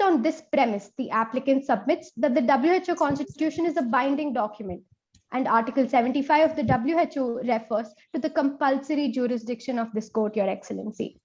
on this premise, the applicant submits that the WHO Constitution is a binding document, and Article 75 of the WHO refers to the compulsory jurisdiction of this court, Your Excellency.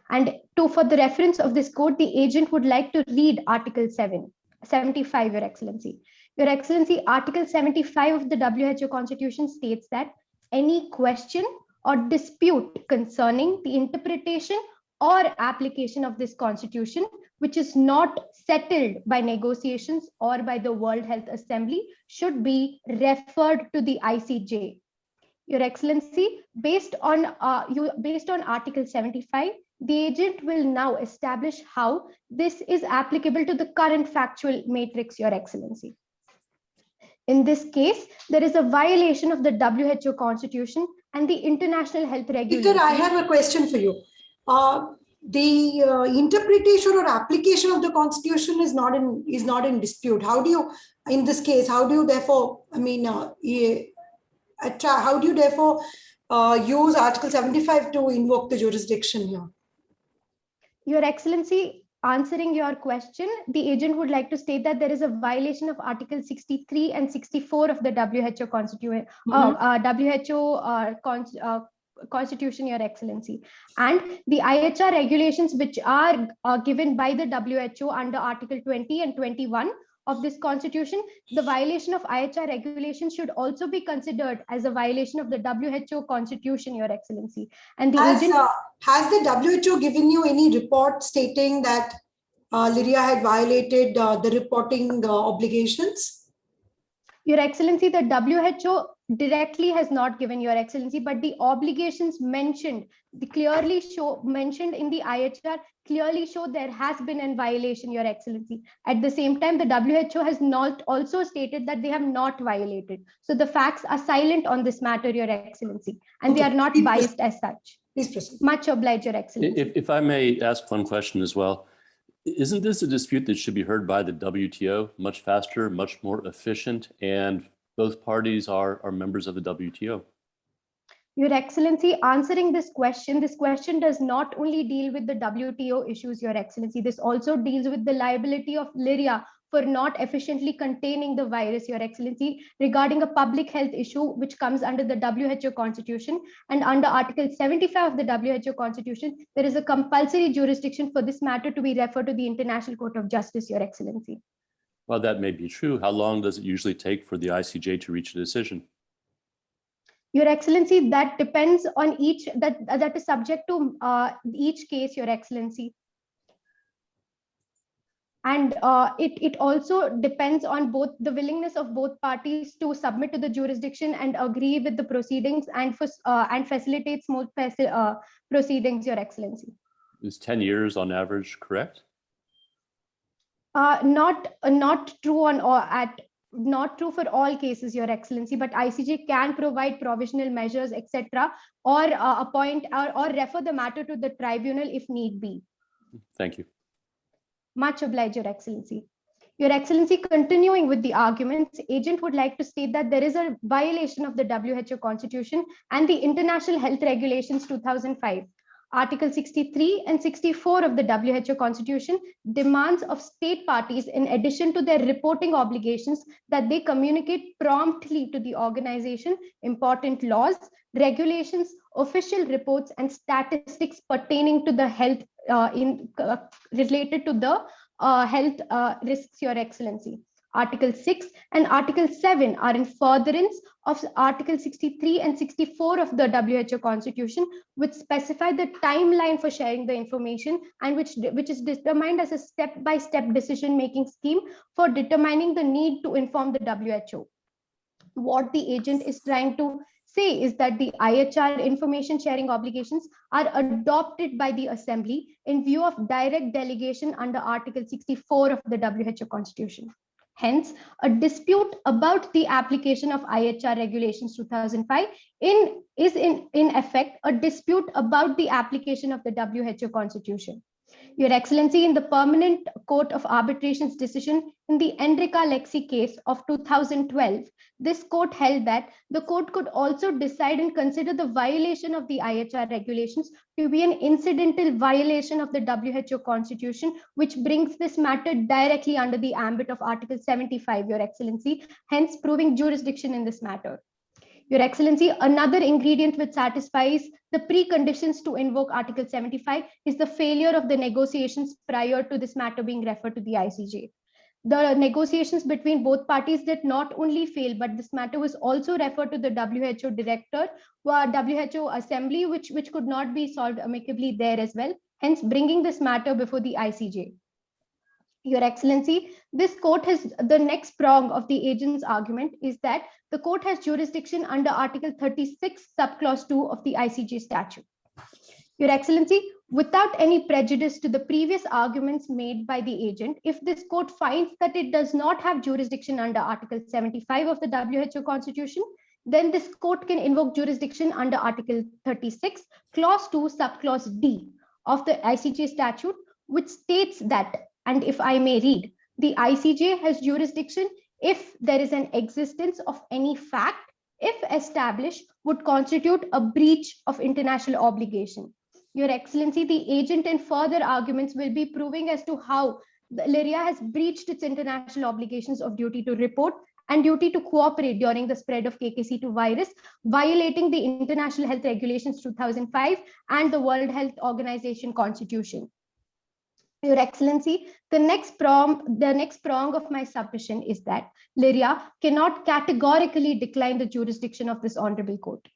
And for the reference of this court, the agent would like to read Article 75, Your Excellency. Your Excellency, Article 75 of the WHO Constitution states that any question or dispute concerning the interpretation or application of this Constitution, which is not settled by negotiations or by the World Health Assembly, should be referred to the ICJ. Your Excellency, based on Article 75, the agent will now establish how this is applicable to the current factual matrix, Your Excellency. In this case, there is a violation of the WHO Constitution and the International Health Regulations. Victor, I have a question for you. The interpretation or application of the Constitution is not in dispute. How do you, in this case, how do you therefore, how do you therefore use Article 75 to invoke the jurisdiction here? Your Excellency, answering your question, the agent would like to state that there is a violation of Article 63 and 64 of the WHO Constitution, Constitution, Your Excellency, and the IHR regulations which are given by the WHO under Article 20 and 21 of this Constitution. The violation of IHR regulations should also be considered as a violation of the WHO Constitution, Your Excellency. And the has the WHO given you any report stating that Lyria had violated the reporting obligations? Your Excellency, the WHO directly has not given, Your Excellency, but the obligations mentioned, mentioned in the IHR clearly show there has been a violation, Your Excellency. At the same time, the WHO has not also stated that they have not violated. So the facts are silent on this matter, Your Excellency, and they are not biased as such. Please proceed. Much obliged, Your Excellency. If I may ask one question as well. Isn't this a dispute that should be heard by the WTO much faster, much more efficient, and both parties are members of the WTO? Your Excellency, answering this question does not only deal with the WTO issues, Your Excellency. This also deals with the liability of Lyria for not efficiently containing the virus, Your Excellency, regarding a public health issue which comes under the WHO Constitution. And under Article 75 of the WHO Constitution, there is a compulsory jurisdiction for this matter to be referred to the International Court of Justice, Your Excellency. Well, that may be true. How long does it usually take for the ICJ to reach a decision? Your Excellency, that depends on each, that is subject to each case, Your Excellency. And it also depends on both the willingness of both parties to submit to the jurisdiction and agree with the proceedings and facilitate smooth proceedings, Your Excellency. Is 10 years on average correct? Not true not true for all cases, Your Excellency, but ICJ can provide provisional measures, etc., or appoint or refer the matter to the tribunal if need be. Thank you. Much obliged, Your Excellency. Your Excellency, continuing with the arguments, agent would like to state that there is a violation of the WHO Constitution and the International Health Regulations 2005. Article 63 and 64 of the WHO Constitution demands of state parties, in addition to their reporting obligations, that they communicate promptly to the organization important laws, regulations, official reports, and statistics pertaining to the health related to the health risks, Your Excellency. Article 6 and Article 7 are in furtherance of Article 63 and 64 of the WHO Constitution, which specify the timeline for sharing the information and which is determined as a step-by-step decision-making scheme for determining the need to inform the WHO. What the agent is trying to say is that the IHR information sharing obligations are adopted by the Assembly in view of direct delegation under Article 64 of the WHO Constitution. Hence, a dispute about the application of IHR Regulations 2005 is in effect a dispute about the application of the WHO Constitution. Your Excellency, in the Permanent Court of Arbitration's decision in the Enrica Lexi case of 2012, this court held that the court could also decide and consider the violation of the IHR regulations to be an incidental violation of the WHO Constitution, which brings this matter directly under the ambit of Article 75, Your Excellency, hence proving jurisdiction in this matter. Your Excellency, another ingredient which satisfies the preconditions to invoke Article 75 is the failure of the negotiations prior to this matter being referred to the ICJ. The negotiations between both parties did not only fail, but this matter was also referred to the WHO director, WHO assembly, which could not be solved amicably there as well, hence bringing this matter before the ICJ. Your Excellency, this court has, the next prong of the agent's argument is that the court has jurisdiction under Article 36, subclause 2 of the ICJ statute. Your Excellency, without any prejudice to the previous arguments made by the agent, if this court finds that it does not have jurisdiction under Article 75 of the WHO Constitution, then this court can invoke jurisdiction under Article 36, clause 2, subclause D of the ICJ statute, which states that, and if I may read, the ICJ has jurisdiction if there is an existence of any fact, if established, would constitute a breach of international obligation. Your Excellency, the agent in further arguments will be proving as to how Lyria has breached its international obligations of duty to report and duty to cooperate during the spread of KKC2 virus, violating the International Health Regulations 2005 and the World Health Organization Constitution. Your Excellency, the next prong of my submission is that Lyria cannot categorically decline the jurisdiction of this honorable court.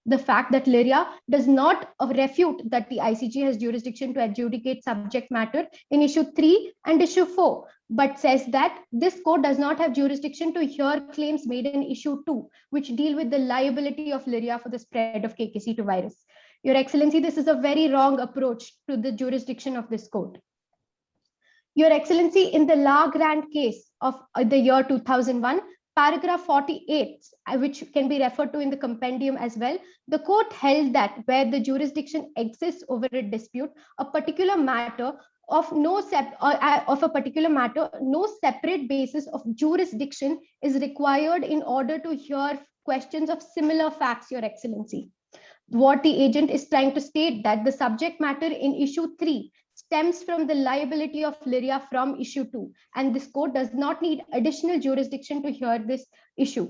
The fact that Lyria does not refute that the ICJ has jurisdiction to adjudicate subject matter in issue 3 and issue 4, but says that this court does not have jurisdiction to hear claims made in issue 2, which deal with the liability of Lyria for the spread of KKC2 virus. Your Excellency, this is a very wrong approach to the jurisdiction of this court. Your Excellency, in the La Grande case of the year 2001, paragraph 48, which can be referred to in the compendium as well, the court held that where the jurisdiction exists over a dispute, a particular matter no separate basis of jurisdiction is required in order to hear questions of similar facts, Your Excellency. What the agent is trying to state that the subject matter in issue 3 stems from the liability of Lyria from issue 2, and this court does not need additional jurisdiction to hear this issue,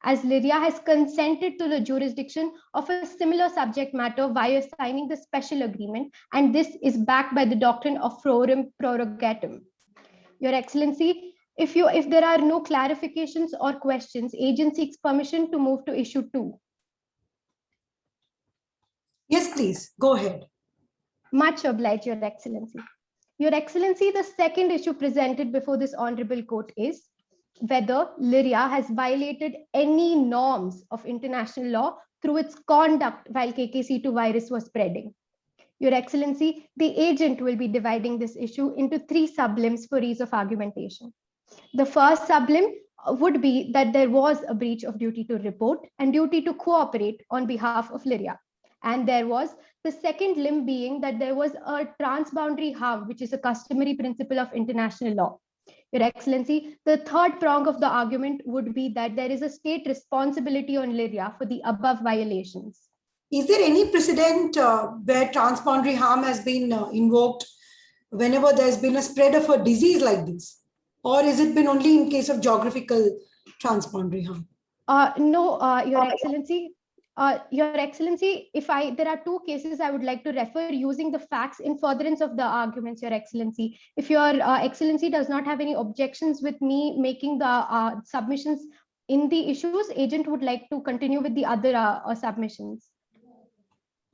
as Lyria has consented to the jurisdiction of a similar subject matter via signing the special agreement, and this is backed by the doctrine of forum prorogatum. Your Excellency, if there are no clarifications or questions, agent seeks permission to move to issue 2. Yes, please, go ahead. Much obliged, Your Excellency. Your Excellency, the second issue presented before this honorable court is whether Lyria has violated any norms of international law through its conduct while KKC2 virus was spreading. Your Excellency, the agent will be dividing this issue into 3 sublimbs for ease of argumentation. The first sublimb would be that there was a breach of duty to report and duty to cooperate on behalf of Lyria. And there was the second limb being that there was a transboundary harm, which is a customary principle of international law. Your Excellency, the third prong of the argument would be that there is a state responsibility on Lyria for the above violations. Is there any precedent where transboundary harm has been invoked whenever there's been a spread of a disease like this? Or is it been only in case of geographical transboundary harm? No, Your Excellency. Your Excellency, there are 2 cases I would like to refer using the facts in furtherance of the arguments, Your Excellency. If Your Excellency does not have any objections with me making the submissions in the issues, agent would like to continue with the other submissions.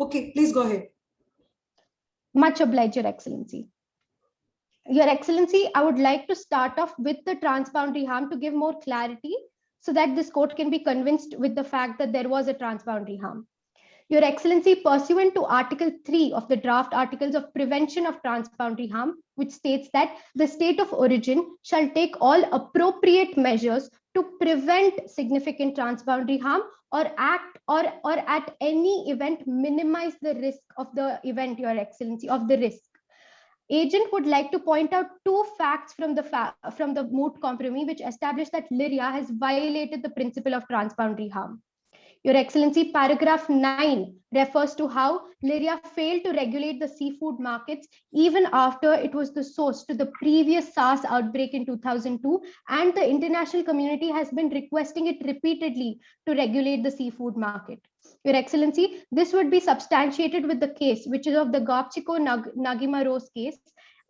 Okay, please go ahead. Much obliged, Your Excellency. Your Excellency, I would like to start off with the transboundary harm to give more clarity, so that this court can be convinced with the fact that there was a transboundary harm. Your Excellency, pursuant to Article 3 of the draft Articles of Prevention of Transboundary Harm, which states that the state of origin shall take all appropriate measures to prevent significant transboundary harm or at any event minimize the risk of the event, Your Excellency, of the risk. Agent would like to point out two facts from the moot compromise which establish that Lyria has violated the principle of transboundary harm. Your Excellency, paragraph 9 refers to how Lyria failed to regulate the seafood markets even after it was the source to the previous SARS outbreak in 2002, and the international community has been requesting it repeatedly to regulate the seafood market. Your Excellency, this would be substantiated with the case, which is of the Gopchiko Nagima Rose case.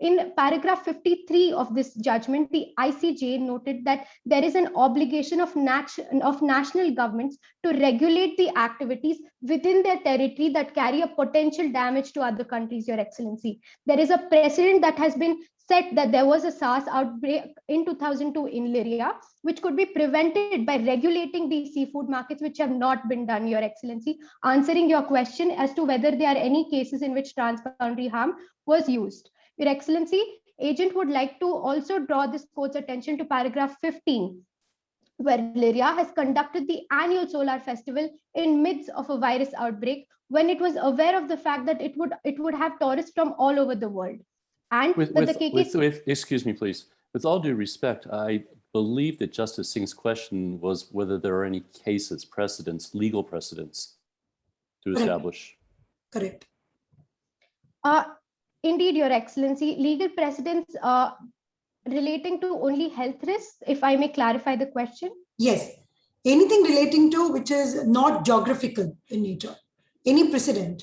In paragraph 53 of this judgment, the ICJ noted that there is an obligation of national governments to regulate the activities within their territory that carry a potential damage to other countries, Your Excellency. There is a precedent that has been set that there was a SARS outbreak in 2002 in Lyria, which could be prevented by regulating these seafood markets, which have not been done, Your Excellency. Answering your question as to whether there are any cases in which transboundary harm was used. Your Excellency, agent would like to also draw this court's attention to paragraph 15, where Lyria has conducted the annual solar festival in midst of a virus outbreak when it was aware of the fact that it would have tourists from all over the world. And excuse me, please. With all due respect, I believe that Justice Singh's question was whether there are any cases, precedents, legal precedents to establish. Correct. Indeed, Your Excellency, legal precedents relating to only health risks, if I may clarify the question? Yes. Anything relating to which is not geographical in nature. Any precedent?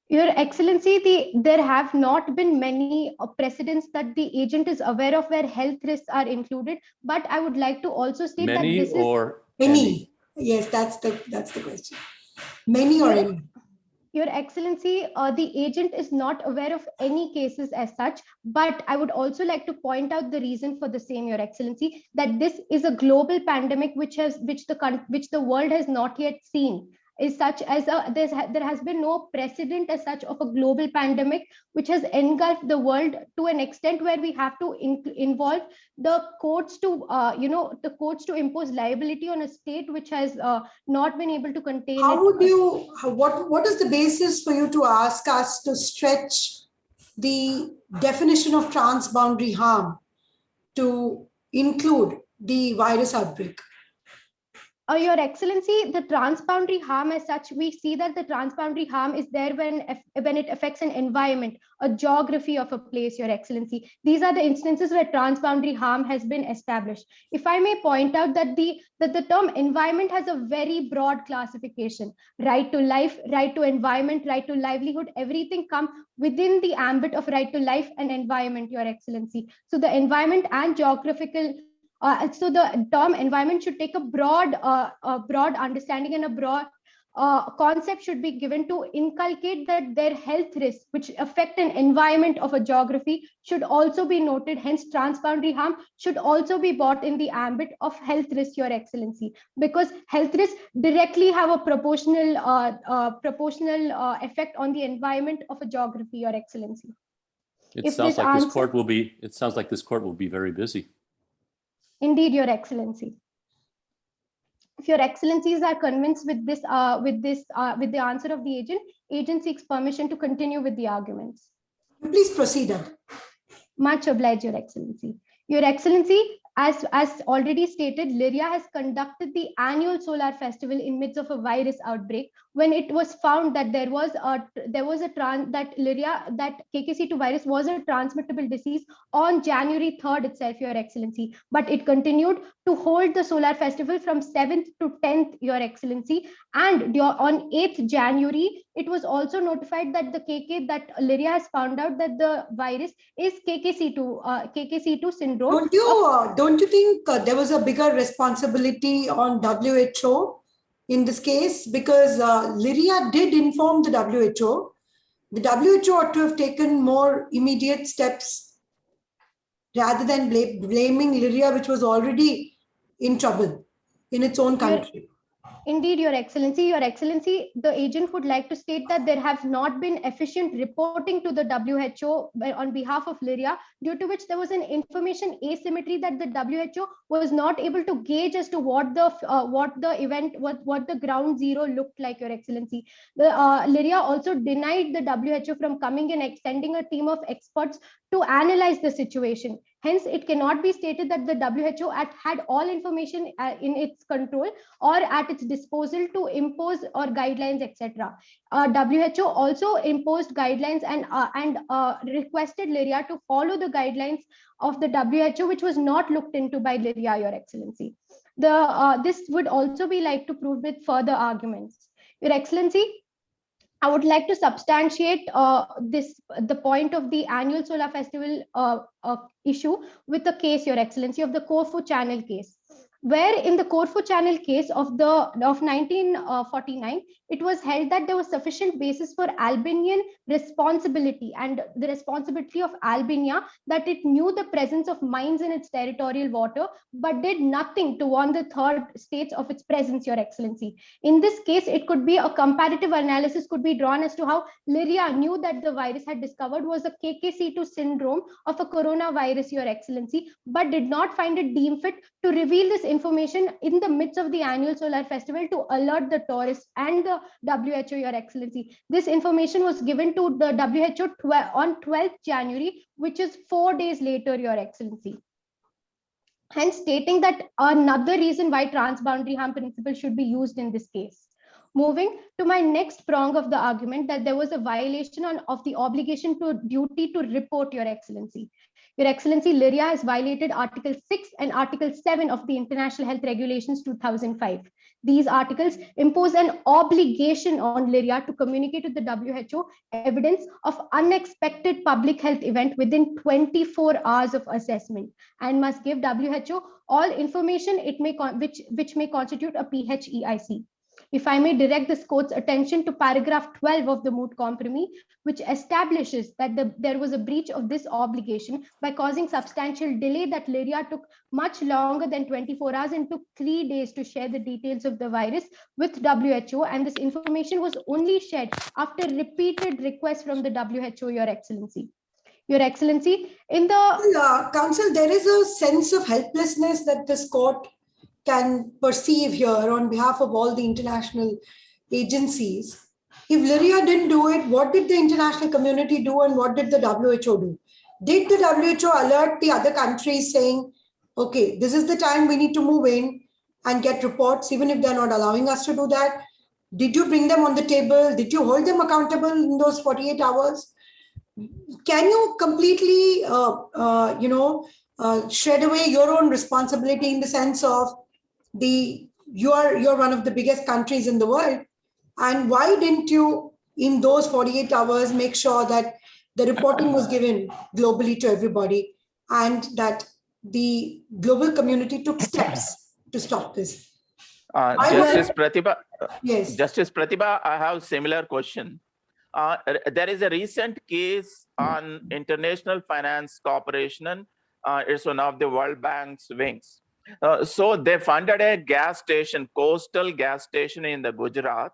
Your Excellency, there have not been many precedents that the agent is aware of where health risks are included, but I would like to also state that this or is... Any. Yes, that's the question. Many or any? Your Excellency, the agent is not aware of any cases as such, but I would also like to point out the reason for the same, Your Excellency, that this is a global pandemic which the world has not yet seen. Is such as there has been no precedent as such of a global pandemic which has engulfed the world to an extent where we have to involve the courts to impose liability on a state which has not been able to contain what is the basis for you to ask us to stretch the definition of transboundary harm to include the virus outbreak? Your Excellency, the transboundary harm as such, we see that the transboundary harm is there when it affects an environment, a geography of a place, Your Excellency. These are the instances where transboundary harm has been established. If I may point out that the term environment has a very broad classification. Right to life, right to environment, right to livelihood, everything come within the ambit of right to life and environment, Your Excellency. So the environment and geographical so the term environment should take a broad understanding, and a broad concept should be given to inculcate that their health risks which affect an environment of a geography should also be noted. Hence, transboundary harm should also be brought in the ambit of health risks, Your Excellency, because health risks directly have a proportional effect on the environment of a geography, Your Excellency. It sounds like this court will be very busy. Indeed, Your Excellency. If Your Excellencies are convinced with the answer of the agent seeks permission to continue with the arguments. Please proceed. Much obliged, Your Excellency. Your Excellency, as already stated, Lyria has conducted the annual solar festival in midst of a virus outbreak when it was found that that KKC2 virus was a transmittable disease on January 3rd itself, Your Excellency. But it continued to hold the solar festival from 7th to 10th, Your Excellency. And on 8th January, it was also notified that Lyria has found out that the virus is KKC2 syndrome. Don't you think there was a bigger responsibility on WHO in this case? Because Lyria did inform the WHO. The WHO ought to have taken more immediate steps rather than blaming Lyria, which was already in trouble in its own country. Indeed, Your Excellency. Your Excellency, the agent would like to state that there have not been efficient reporting to the WHO on behalf of Lyria, due to which there was an information asymmetry that the WHO was not able to gauge as to what the ground zero looked like, Your Excellency. The Lyria also denied the WHO from coming and extending a team of experts to analyze the situation. Hence, it cannot be stated that the WHO had all information in its control or at its disposal to impose or guidelines, etc. WHO also imposed guidelines and requested Lyria to follow the guidelines of the WHO, which was not looked into by Lyria, Your Excellency. This would also be like to prove with further arguments. Your Excellency, I would like to substantiate the point of the annual Solar Festival issue with the case, Your Excellency, of the Corfu Channel case, where in the Corfu Channel case of 1949, it was held that there was sufficient basis for Albanian responsibility and the responsibility of Albania, that it knew the presence of mines in its territorial water, but did nothing to warn the third states of its presence, Your Excellency. In this case, it could be a comparative analysis could be drawn as to how Lyria knew that the virus had discovered was a KKC2 syndrome of a coronavirus, Your Excellency, but did not find it deemed fit to reveal this information in the midst of the annual solar festival to alert the tourists and the WHO, Your Excellency. This information was given to the WHO on 12th January, which is 4 days later, Your Excellency. Hence, stating that another reason why transboundary harm principle should be used in this case. Moving to my next prong of the argument, that there was a violation of the obligation to duty to report, Your Excellency. Your Excellency, Lyria has violated Article 6 and Article 7 of the International Health Regulations 2005. These articles impose an obligation on Lyria to communicate with the WHO evidence of unexpected public health event within 24 hours of assessment, and must give WHO all information which may constitute a PHEIC. If I may direct this court's attention to paragraph 12 of the Moot Compromise, which establishes that there was a breach of this obligation by causing substantial delay, that Lyria took much longer than 24 hours and took 3 days to share the details of the virus with WHO, and this information was only shared after repeated requests from the WHO, Your Excellency. Your Excellency, in the Counsel, there is a sense of helplessness that this court can perceive here on behalf of all the international agencies. If Lyria didn't do it, what did the international community do and what did the WHO do? Did the WHO alert the other countries saying, okay, this is the time we need to move in and get reports, even if they're not allowing us to do that? Did you bring them on the table? Did you hold them accountable in those 48 hours? Can you completely, shred away your own responsibility in the sense of you're one of the biggest countries in the world, and why didn't you in those 48 hours make sure that the reporting was given globally to everybody and that the global community took steps to stop this? Justice Pratibha, yes. Justice Pratibha, I have similar question. There is a recent case on International Finance Corporation. It's one of the World Bank's wings. So they funded a gas station, coastal gas station in the Gujarat,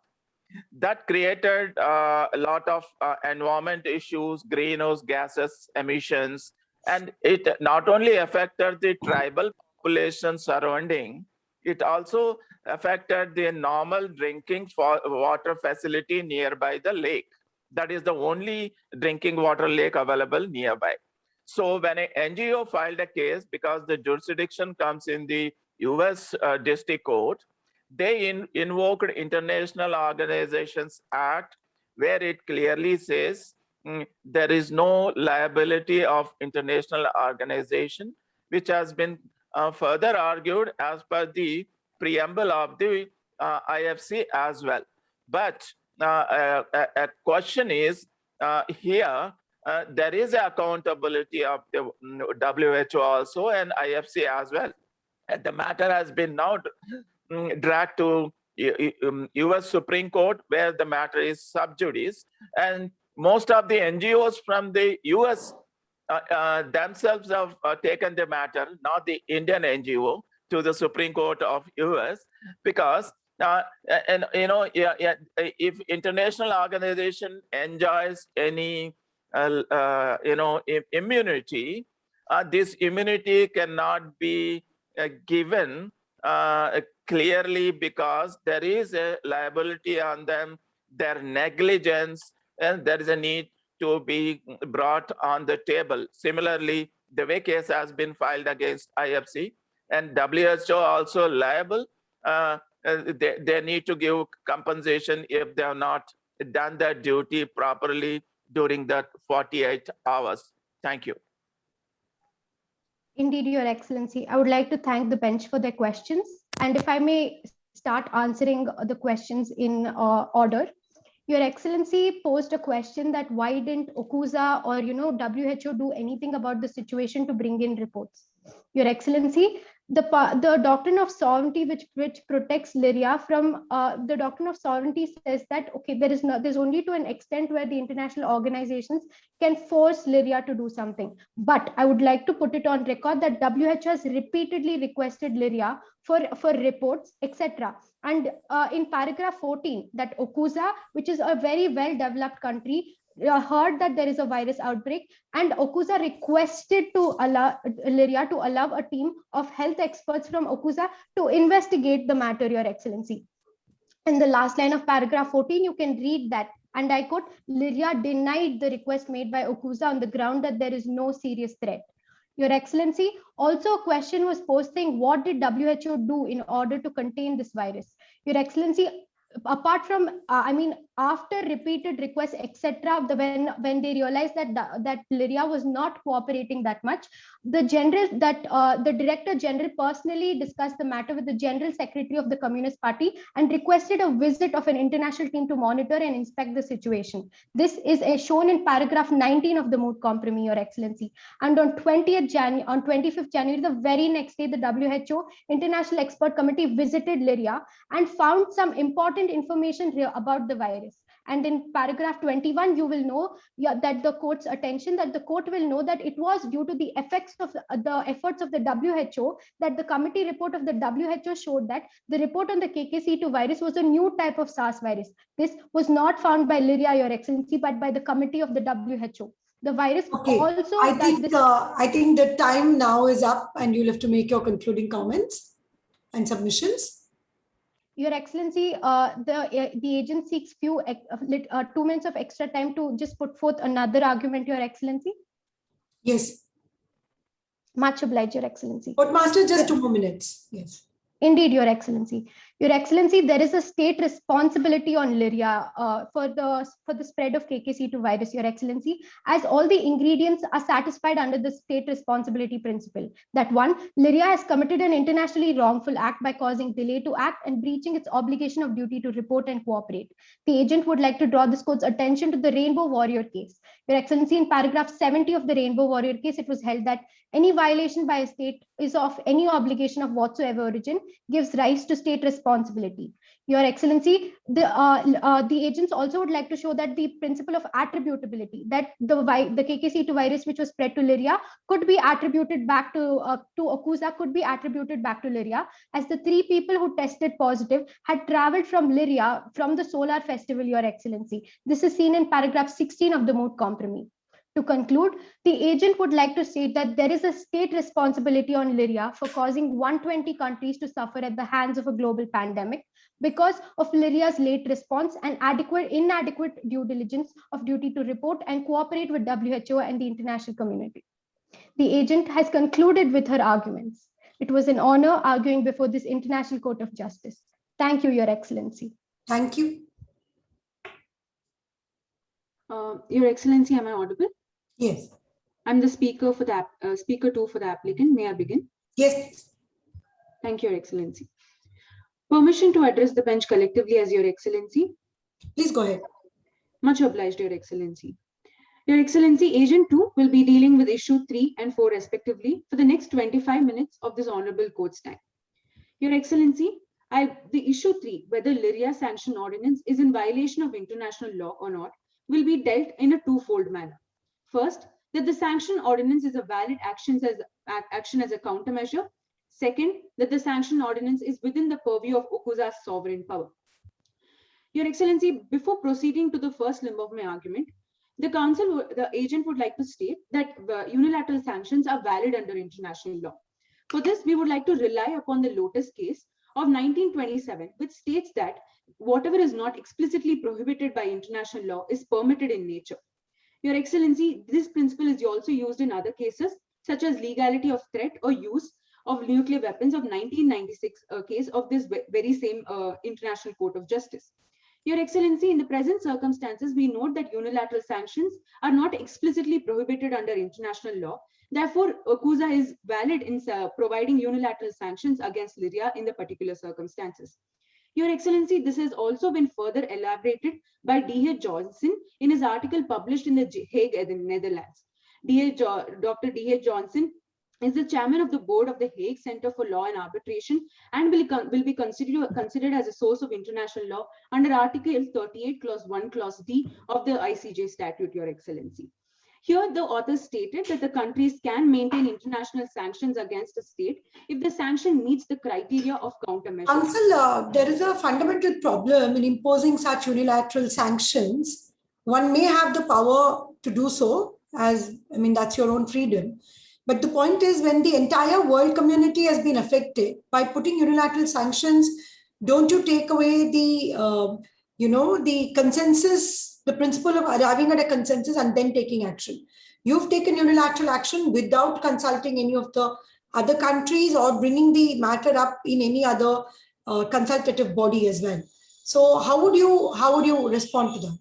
that created a lot of environment issues, greenhouse gases emissions, and it not only affected the tribal population surrounding, it also affected the normal drinking water facility nearby the lake. That is the only drinking water lake available nearby. So when an NGO filed a case, because the jurisdiction comes in the US District Court, they invoked International Organizations Act, where it clearly says there is no liability of international organization, which has been further argued as per the preamble of the IFC as well. But a question is here, there is accountability of the WHO also and IFC as well. And the matter has been now dragged to US Supreme Court, where the matter is sub judice. And most of the NGOs from the US themselves have taken the matter, not the Indian NGO, to the Supreme Court of US, because And if international organization enjoys any immunity, this immunity cannot be given clearly because there is a liability on them, their negligence, and there is a need to be brought on the table. Similarly, the way case has been filed against IFC, and WHO also liable. They need to give compensation if they have not done their duty properly during that 48 hours. Thank you. Indeed, Your Excellency. I would like to thank the bench for their questions. And if I may start answering the questions in order. Your Excellency posed a question that why didn't OCUSA or WHO do anything about the situation to bring in reports? Your Excellency, the doctrine of sovereignty which protects Lyria from the doctrine of sovereignty says that okay, there's only to an extent where the international organizations can force Lyria to do something. But I would like to put it on record that WHO has repeatedly requested Lyria for reports, etc. And in paragraph 14, that OCUSA, which is a very well-developed country, heard that there is a virus outbreak, and OCUSA requested to allow Lyria to allow a team of health experts from OCUSA to investigate the matter, Your Excellency. In the last line of paragraph 14, you can read that, and I quote, Lyria denied the request made by OCUSA on the ground that there is no serious threat. Your Excellency, also a question was posed saying, what did WHO do in order to contain this virus? Your Excellency, apart from, after repeated requests, etc., when they realized that Lyria was not cooperating that much, the Director General personally discussed the matter with the General Secretary of the Communist Party and requested a visit of an international team to monitor and inspect the situation. This is shown in paragraph 19 of the Moot Compromise, Your Excellency. And on 25th January, the very next day, the WHO International Expert Committee visited Lyria and found some important information here about the virus. And in paragraph 21, you will know that the court will know that it was due to the effects of the efforts of the WHO that the committee report of the WHO showed that the report on the KKC2 virus was a new type of SARS virus. This was not found by Lyria, Your Excellency, but by the committee of the WHO. The virus also. I think the time now is up, and you'll have to make your concluding comments and submissions. Your Excellency, the agent seeks 2 minutes of extra time to just put forth another argument, Your Excellency. Yes. Much obliged, Your Excellency. But Master, just 2 more minutes. Yes. Indeed, Your Excellency. Your Excellency, there is a state responsibility on Lyria for the spread of KKC2 virus, Your Excellency, as all the ingredients are satisfied under the state responsibility principle. That 1, Lyria has committed an internationally wrongful act by causing delay to act and breaching its obligation of duty to report and cooperate. The agent would like to draw this court's attention to the Rainbow Warrior case. Your Excellency, in paragraph 70 of the Rainbow Warrior case, it was held that any violation by a state is of any obligation of whatsoever origin gives rise to state responsibility. Your Excellency, the agents also would like to show that the principle of attributability, that the KKC2 virus which was spread to Lyria could be attributed back to OCUSA, could be attributed back to Lyria, as the 3 people who tested positive had traveled from Lyria from the Solar Festival, Your Excellency. This is seen in paragraph 16 of the Moot Compromise. To conclude, the agent would like to state that there is a state responsibility on Lyria for causing 120 countries to suffer at the hands of a global pandemic because of Lyria's late response and inadequate due diligence of duty to report and cooperate with WHO and the international community. The agent has concluded with her arguments. It was an honor arguing before this International Court of Justice. Thank you, Your Excellency. Thank you. Your Excellency, am I audible? Yes. I'm the speaker for the speaker 2 for the applicant. May I begin? Yes. Thank you, Your Excellency. Permission to address the bench collectively as Your Excellency. Please go ahead. Much obliged, Your Excellency. Your Excellency, Agent 2 will be dealing with issue 3 and 4 respectively for the next 25 minutes of this honorable court's time. Your Excellency, the issue 3, whether Lyria sanction ordinance is in violation of international law or not, will be dealt in a 2-fold manner. First, that the sanction ordinance is a valid action as a countermeasure. Second, that the sanction ordinance is within the purview of OCUSA's sovereign power. Your Excellency, before proceeding to the first limb of my argument, the agent would like to state that unilateral sanctions are valid under international law. For this, we would like to rely upon the Lotus case of 1927, which states that whatever is not explicitly prohibited by international law is permitted in nature. Your Excellency, this principle is also used in other cases, such as legality of threat or use of nuclear weapons of 1996 case of this very same International Court of Justice. Your Excellency, in the present circumstances, we note that unilateral sanctions are not explicitly prohibited under international law. Therefore, OCUSA is valid in providing unilateral sanctions against Lyria in the particular circumstances. Your Excellency, this has also been further elaborated by D.H. Johnson in his article published in the Hague, Netherlands. Dr. D.H. Johnson is the chairman of the board of the Hague Center for Law and Arbitration and will be considered as a source of international law under Article 38, Clause 1, Clause D of the ICJ statute, Your Excellency. Here, the authors stated that the countries can maintain international sanctions against a state if the sanction meets the criteria of countermeasures. Counsel, there is a fundamental problem in imposing such unilateral sanctions. One may have the power to do so, that's your own freedom. But the point is, when the entire world community has been affected by putting unilateral sanctions, don't you take away the, the consensus, the principle of arriving at a consensus and then taking action? You've taken unilateral action without consulting any of the other countries or bringing the matter up in any other consultative body as well. So how would you respond to that?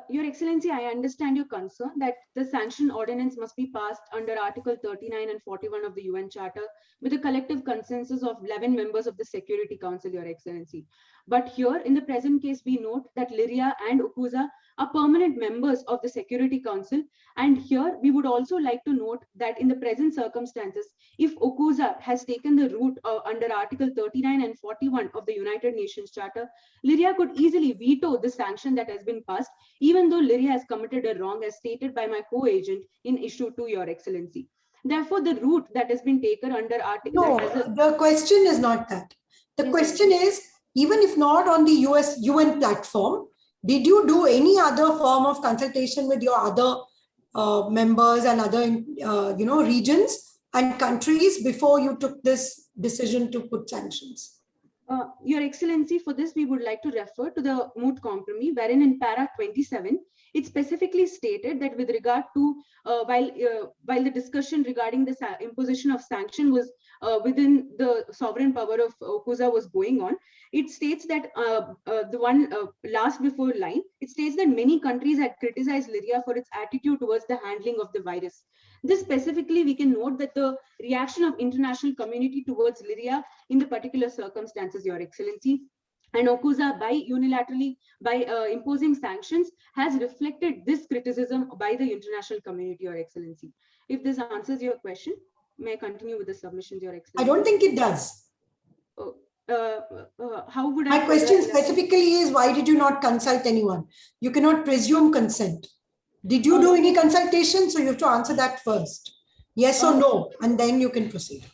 Your Excellency, I understand your concern that the sanction ordinance must be passed under Article 39 and 41 of the UN Charter with a collective consensus of 11 members of the Security Council, Your Excellency. But here, in the present case, we note that Lyria and OCUSA are permanent members of the Security Council. And here, we would also like to note that in the present circumstances, if OCUSA has taken the route under Article 39 and 41 of the United Nations Charter, Lyria could easily veto the sanction that has been passed, even though Lyria has committed a wrong as stated by my co-agent in issue 2, Your Excellency. Therefore, the route that has been taken under Article... No, the question is not that. The question is, even if not on the UN platform, did you do any other form of consultation with your other members and other regions and countries before you took this decision to put sanctions? Your Excellency, for this, we would like to refer to the Moot Compromise, wherein in para 27, it specifically stated that with regard to, while the discussion regarding the imposition of sanction was within the sovereign power of OCUSA was going on, it states that last before line, it states that many countries had criticized Lyria for its attitude towards the handling of the virus. This specifically, we can note that the reaction of international community towards Lyria in the particular circumstances, Your Excellency, and OCUSA by imposing sanctions has reflected this criticism by the international community, Your Excellency. If this answers your question, may I continue with the submissions, Your Excellency? I don't think it does. How would My question specifically is, why did you not consult anyone? You cannot presume consent. Did you do any consultation? So you have to answer that first. Yes or no, and then you can proceed.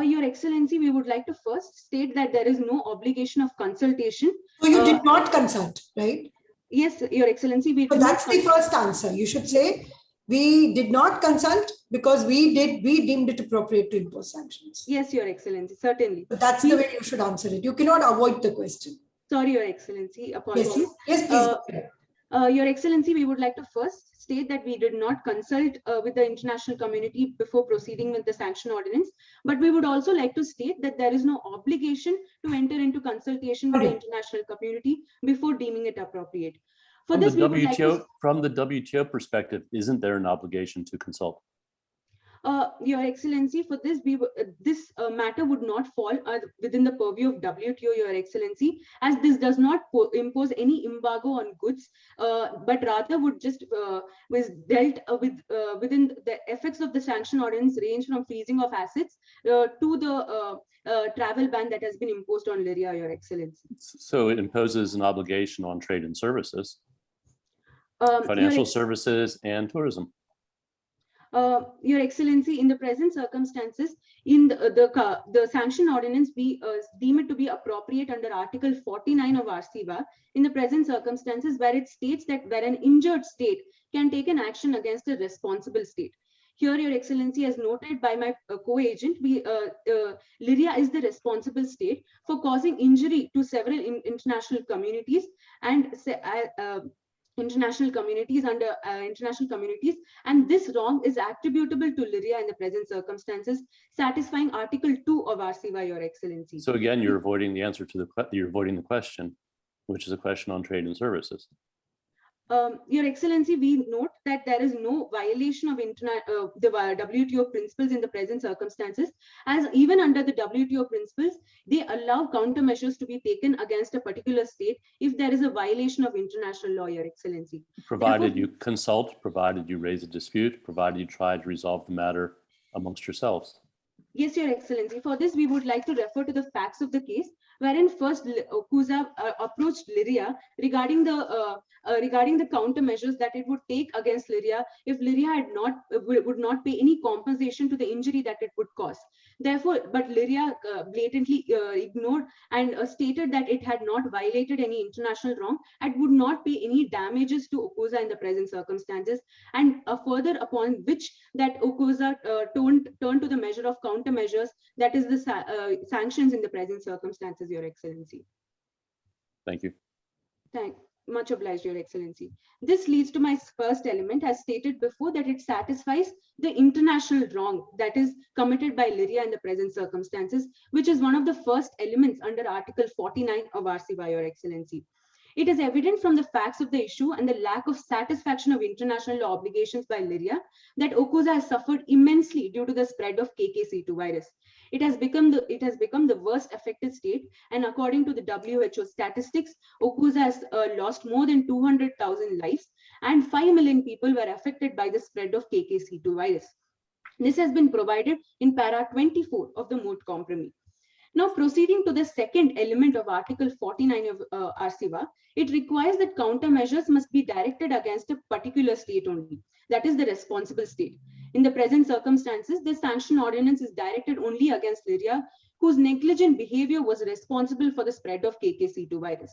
Your Excellency, we would like to first state that there is no obligation of consultation. So you did not consult, right? Yes, Your Excellency. So that's the first answer. You should say, we did not consult because we deemed it appropriate to impose sanctions. Yes, Your Excellency, certainly. But that's the way you should answer it. You cannot avoid the question. Sorry, Your Excellency. Apologies. Yes, please. Your Excellency, we would like to first state that we did not consult with the international community before proceeding with the sanction ordinance, but we would also like to state that there is no obligation to enter into consultation with the international community before deeming it appropriate. From the WTO perspective, isn't there an obligation to consult? Your Excellency, for this, this matter would not fall within the purview of WTO, Your Excellency, as this does not impose any embargo on goods, but rather would just was dealt with within the effects of the sanction ordinance range from freezing of assets to the travel ban that has been imposed on Lyria, Your Excellency. So it imposes an obligation on trade and services, financial services and tourism. Your Excellency, in the present circumstances, in the sanction ordinance, we deem it to be appropriate under Article 49 of RCWA in the present circumstances, where it states that where an injured state can take an action against a responsible state. Here, Your Excellency, as noted by my co-agent, Lyria is the responsible state for causing injury to several international communities and international communities, and this wrong is attributable to Lyria in the present circumstances, satisfying Article 2 of RCWA, Your Excellency. So again, you're avoiding the answer to you're avoiding the question, which is a question on trade and services. Your Excellency, we note that there is no violation of the WTO principles in the present circumstances, as even under the WTO principles, they allow countermeasures to be taken against a particular state if there is a violation of international law, Your Excellency. Provided you consult, provided you raise a dispute, provided you try to resolve the matter amongst yourselves. Yes, Your Excellency. For this, we would like to refer to the facts of the case, wherein first OCUSA approached Lyria regarding the countermeasures that it would take against Lyria if Lyria would not pay any compensation to the injury that it would cause. Therefore, but Lyria blatantly ignored and stated that it had not violated any international wrong and would not pay any damages to OCUSA in the present circumstances. And further upon which that OCUSA turned to the measure of countermeasures, that is the sanctions in the present circumstances, Your Excellency. Thank you. Much obliged, Your Excellency. This leads to my first element, as stated before, that it satisfies the international wrong that is committed by Lyria in the present circumstances, which is one of the first elements under Article 49 of RCWA, Your Excellency. It is evident from the facts of the issue and the lack of satisfaction of international law obligations by Lyria that OCUSA has suffered immensely due to the spread of KK-C2 virus. It has become the worst affected state, and according to the WHO statistics, OCUSA has lost more than 200,000 lives, and 5 million people were affected by the spread of KK-C2 virus. This has been provided in para 24 of the Moot Compromise. Now, proceeding to the second element of Article 49 of RCWA, it requires that countermeasures must be directed against a particular state only, that is the responsible state. In the present circumstances, the sanction ordinance is directed only against Lyria, whose negligent behavior was responsible for the spread of KK-C2 virus.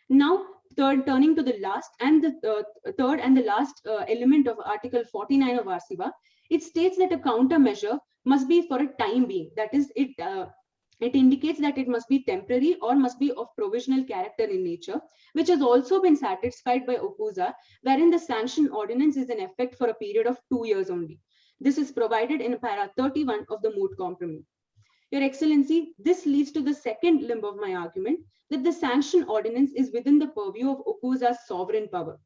Now, turning to the last and the third and the last element of Article 49 of RCWA, it states that a countermeasure must be for a time being. That is, it indicates that it must be temporary or must be of provisional character in nature, which has also been satisfied by OCUSA, wherein the sanction ordinance is in effect for a period of 2 years only. This is provided in para 31 of the Moot Compromise. Your Excellency, this leads to the second limb of my argument, that the sanction ordinance is within the purview of OCUSA's sovereign power.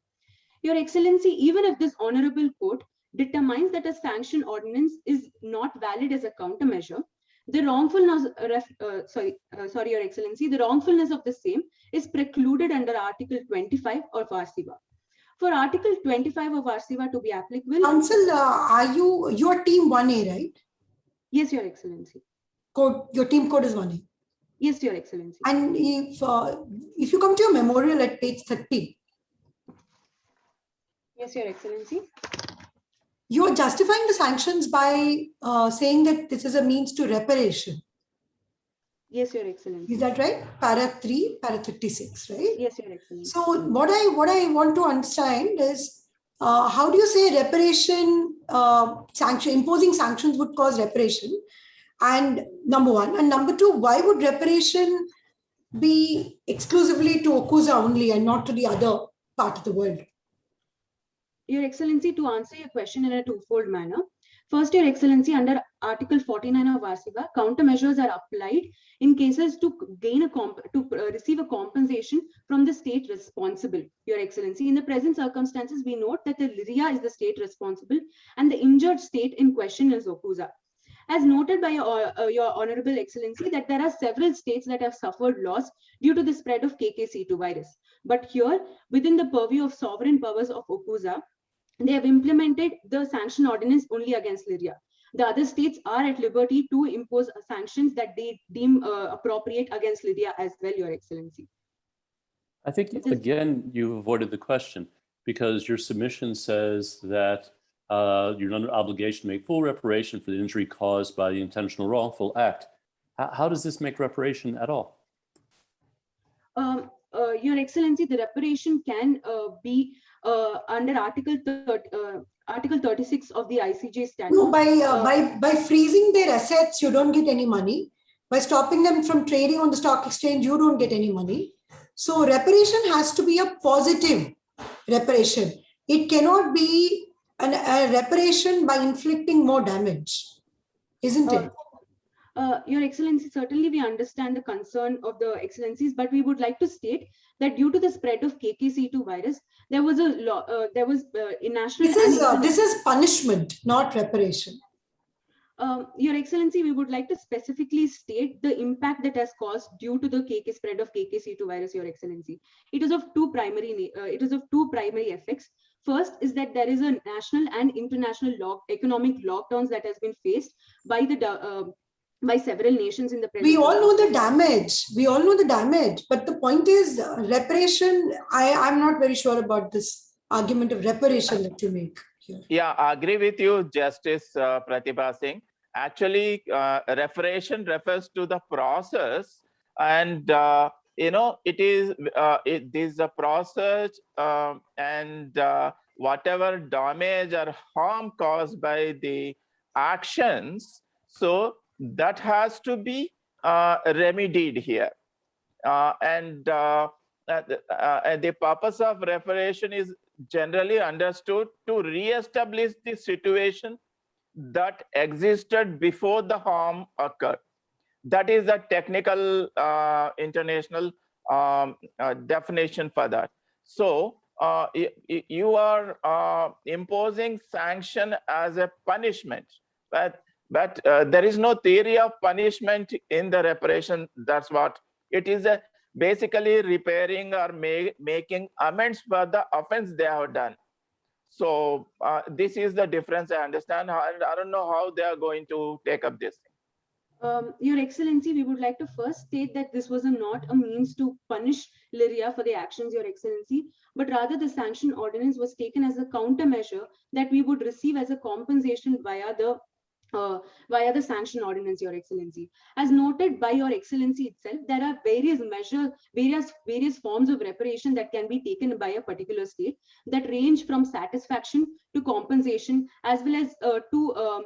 Your Excellency, even if this honorable court determines that a sanction ordinance is not valid as a countermeasure, the wrongfulness, Your Excellency, the wrongfulness of the same is precluded under Article 25 of RCWA. For Article 25 of RCWA to be applicable, Counsel, you're team 1A, right? Yes, Your Excellency. Your team code is 1A. Yes, Your Excellency. And if you come to your memorial at page 30. Yes, Your Excellency. You're justifying the sanctions by saying that this is a means to reparation. Yes, Your Excellency. Is that right? Para 3, para 36, right? Yes, Your Excellency. So what I want to understand is how do you say reparation, imposing sanctions would cause reparation? And number one. And number two, why would reparation be exclusively to OCUSA only and not to the other part of the world? Your Excellency, to answer your question in a twofold manner. First, Your Excellency, under Article 49 of RCWA, countermeasures are applied in cases to receive a compensation from the state responsible. Your Excellency, in the present circumstances, we note that the Lyria is the state responsible and the injured state in question is OCUSA. As noted by your Honorable Excellency, that there are several states that have suffered loss due to the spread of KK-C2 virus. But here, within the purview of sovereign powers of OCUSA, they have implemented the sanction ordinance only against Lyria. The other states are at liberty to impose sanctions that they deem appropriate against Lyria as well, Your Excellency. I think, again, you've avoided the question because your submission says that you're under obligation to make full reparation for the injury caused by the intentional wrongful act. How does this make reparation at all? Your Excellency, the reparation can be under Article 36 of the ICJ statute. No, by freezing their assets, you don't get any money. By stopping them from trading on the stock exchange, you don't get any money. So reparation has to be a positive reparation. It cannot be a reparation by inflicting more damage, isn't it? Your Excellency, certainly we understand the concern of the Excellencies, but we would like to state that due to the spread of KKC2 virus, there was a national. This is punishment, not reparation. Your Excellency, we would like to specifically state the impact that has caused due to the spread of KKC2 virus, Your Excellency. It is of two primary effects. First is that there is a national and international economic lockdowns that has been faced by by several nations in the present. We all know the damage. But the point is reparation. I'm not very sure about this argument of reparation that you make here. Yeah, I agree with you, Justice Pratibha Singh. Actually, reparation refers to the process, and it is a process, and whatever damage or harm caused by the actions, so that has to be remedied here. And the purpose of reparation is generally understood to re-establish the situation that existed before the harm occurred. That is a technical international definition for that. So you are imposing sanction as a punishment, but there is no theory of punishment in the reparation. That's what it is. Basically repairing or making amends for the offense they have done. So this is the difference. I understand. I don't know how they are going to take up this. Your Excellency, we would like to first state that this was not a means to punish Lyria for the actions, Your Excellency, but rather the sanction ordinance was taken as a countermeasure that we would receive as a compensation via the sanction ordinance, Your Excellency. As noted by Your Excellency itself, there are various forms of reparation that can be taken by a particular state that range from satisfaction to compensation, as well as to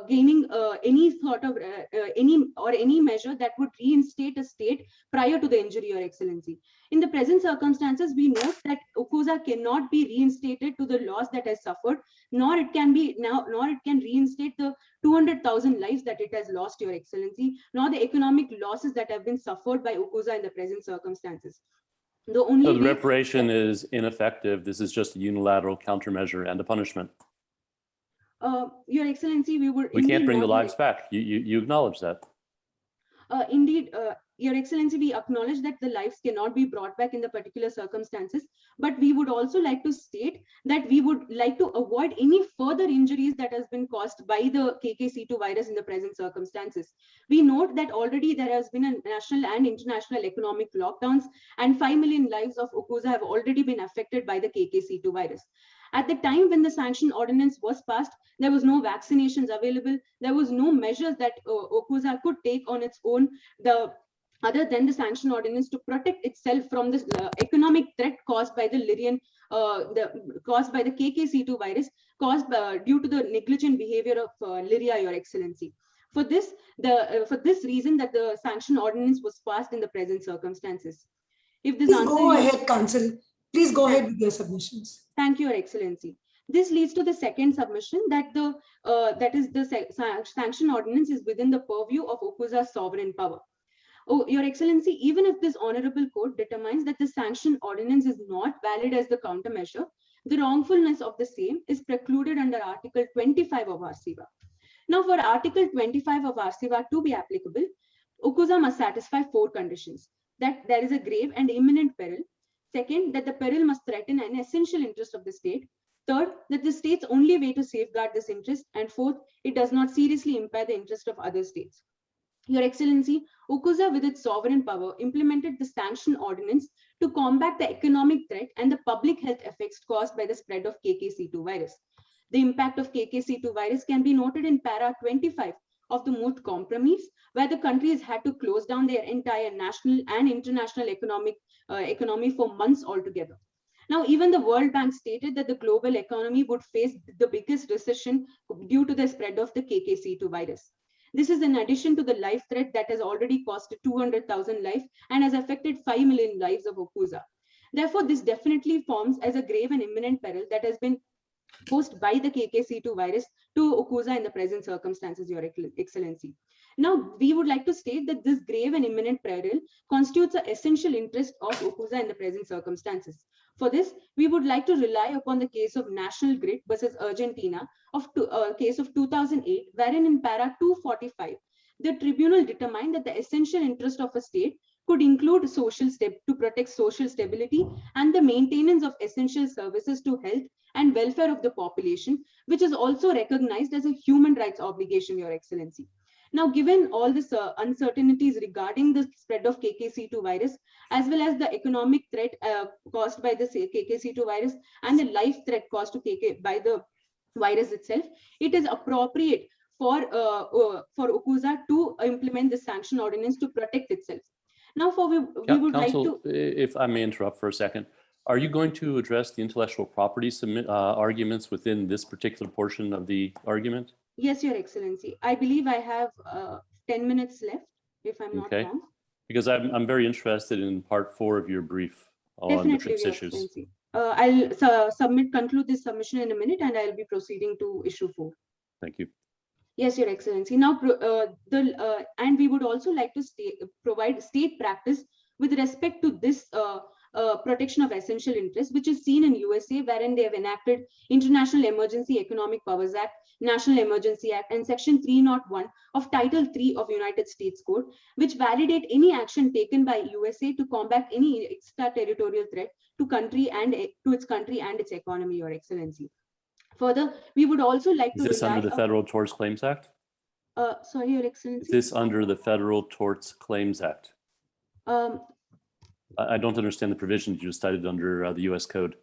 gaining any sort of any measure that would reinstate a state prior to the injury, Your Excellency. In the present circumstances, we note that Ukuza cannot be reinstated to the loss that has suffered, nor it can reinstate the 200,000 lives that it has lost, Your Excellency, nor the economic losses that have been suffered by Ukuza in the present circumstances. So the reparation is ineffective. This is just a unilateral countermeasure and a punishment. Your Excellency, we can't bring the lives back. You acknowledge that. Indeed, Your Excellency, we acknowledge that the lives cannot be brought back in the particular circumstances, but we would also like to state that we would like to avoid any further injuries that has been caused by the KKC2 virus in the present circumstances. We note that already there has been a national and international economic lockdowns, and 5 million lives of Ukuza have already been affected by the KKC2 virus. At the time when the sanction ordinance was passed, there was no vaccinations available. There was no measures that Ukuza could take on its own, other than the sanction ordinance, to protect itself from this economic threat caused by the caused by the KKC2 virus, caused due to the negligent behavior of Lyria, Your Excellency. For this reason, that the sanction ordinance was passed in the present circumstances. If this Please go ahead, Counsel. Please go ahead with your submissions. Thank you, Your Excellency. This leads to the second submission, that the sanction ordinance is within the purview of Ukuza's sovereign power. Oh, Your Excellency, even if this honorable court determines that the sanction ordinance is not valid as the countermeasure, the wrongfulness of the same is precluded under Article 25 of RCWA. Now, for Article 25 of RCWA to be applicable, Ukuza must satisfy 4 conditions: that there is a grave and imminent peril. Second, that the peril must threaten an essential interest of the state. Third, that the state's only way to safeguard this interest. And fourth, it does not seriously impair the interest of other states. Your Excellency, Ukuza, with its sovereign power, implemented the sanction ordinance to combat the economic threat and the public health effects caused by the spread of KKC2 virus. the impact of KKC2 virus can be noted in para 25 of the Moot Compromise, where the countries had to close down their entire national and international economy for months altogether. Now, even the World Bank stated that the global economy would face the biggest recession due to the spread of the KKC2 virus. This is in addition to the life threat that has already cost 200,000 lives and has affected 5 million lives of Okuza. Therefore, this definitely forms as a grave and imminent peril that has been posed by the KKC2 virus to Okuza in the present circumstances, Your Excellency. Now, we would like to state that this grave and imminent peril constitutes an essential interest of Okuza in the present circumstances. For this, we would like to rely upon the case of National Grid versus Argentina of case of 2008, wherein in para 245, the tribunal determined that the essential interest of a state could include to protect social stability and the maintenance of essential services to health and welfare of the population, which is also recognized as a human rights obligation, Your Excellency. Now, given all this uncertainties regarding the spread of KKC2 virus, as well as the economic threat caused by the KKC2 virus and the life threat caused by the virus itself, it is appropriate for Okuza to implement the sanction ordinance to protect itself. Now, we would Counsel, like to... if I may interrupt for a second, are you going to address the intellectual property arguments within this particular portion of the argument? Yes, Your Excellency. I believe I have 10 minutes left, if I'm not wrong. Because I'm very interested in part 4 of your brief on the TRIPS issues. Excellency. I'll conclude this submission in a minute, and I'll be proceeding to issue 4. Thank you. Yes, Your Excellency. Now, and we would also like to provide state practice with respect to this protection of essential interests, which is seen in USA, wherein they have enacted International Emergency Economic Powers Act, National Emergency Act, and Section 301 of Title 3 of United States Code, which validate any action taken by USA to combat any extraterritorial threat to its country and its economy, Your Excellency. Further, we would also like to... Is this under the Federal Tort Claims Act? Sorry, Your Excellency. Is this under the Federal Tort Claims Act? I don't understand the provisions you just cited under the US Code.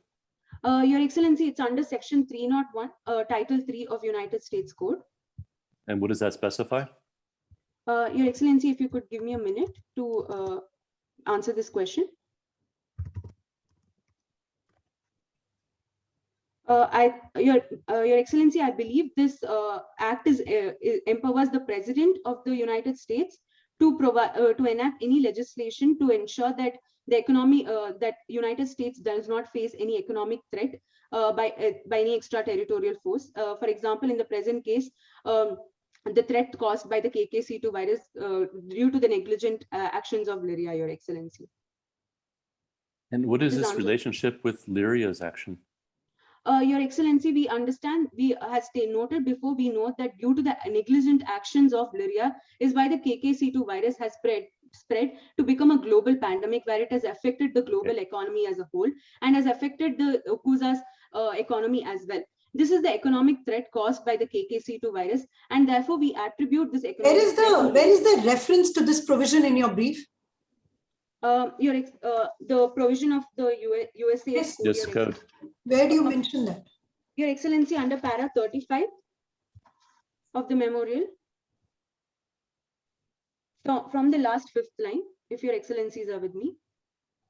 Your Excellency, it's under Section 301, Title 3 of United States Code. And what does that specify? Your Excellency, if you could give me a minute to answer this question. Your Excellency, I believe this act empowers the President of the United States to provide to enact any legislation to ensure that the economy that United States does not face any economic threat by any extraterritorial force. For example, in the present case, the threat caused by the KKC2 virus due to the negligent actions of Lyria, Your Excellency. And what is this relationship with Lyria's action? Your Excellency, we understand, as noted before, we note that due to the negligent actions of Lyria is why the KKC2 virus has spread to become a global pandemic, where it has affected the global economy as a whole and has affected the Okuza's economy as well. This is the economic threat caused by the KKC2 virus, and therefore we attribute this economic Where is the reference to this provision in your brief? The provision of the USA Code. Where do you mention that? Your Excellency, under para 35 of the memorial. So from the last 5th line, if Your Excellencies are with me.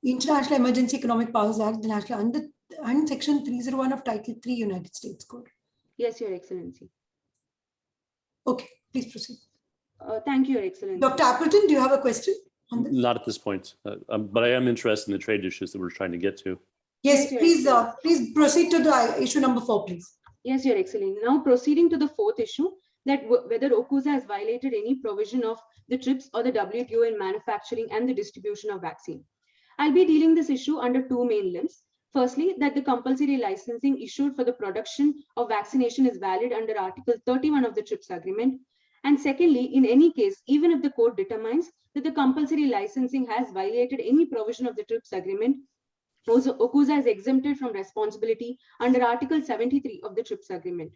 International Emergency Economic Powers Act, the National and Section 301 of Title 3 United States Code. Yes, Your Excellency. Okay, please proceed. Thank you, Your Excellency. Dr. Appleton, do you have a question on this? Not at this point, but I am interested in the trade issues that we're trying to get to. Yes, please proceed to the issue number 4, please. Yes, Your Excellency. Now proceeding to the 4th issue, that whether Okuza has violated any provision of the TRIPS or the WTO in manufacturing and the distribution of vaccine. I'll be dealing this issue under 2 main limbs. Firstly, that the compulsory licensing issued for the production of vaccination is valid under Article 31 of the TRIPS agreement. And secondly, in any case, even if the court determines that the compulsory licensing has violated any provision of the TRIPS agreement, Okuza is exempted from responsibility under Article 73 of the TRIPS agreement.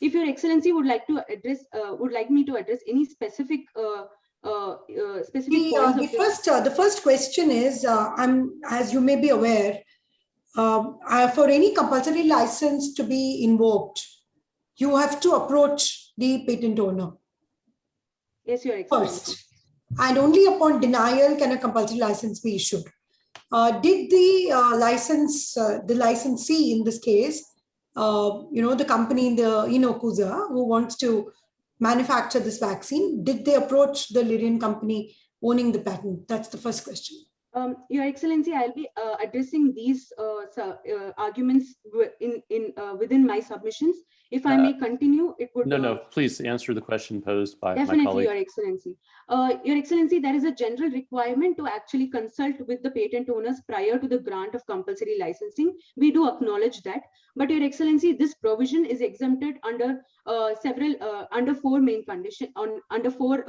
If Your Excellency would like me to address any specific points. The first question is, as you may be aware, for any compulsory license to be invoked, you have to approach the patent owner Yes, Your Excellency. first, and only upon denial can a compulsory license be issued. Did the the licensee in this case, the company in Okuza who wants to manufacture this vaccine, did they approach the Lyrian company owning the patent? That's the first question. Your Excellency, I'll be addressing these arguments within my submissions. If I may continue, it would... No, please answer the question posed by my definitely, colleague. Your Excellency. Your Excellency, there is a general requirement to actually consult with the patent owners prior to the grant of compulsory licensing. We do acknowledge that. But Your Excellency, this provision is exempted under under four main conditions, under four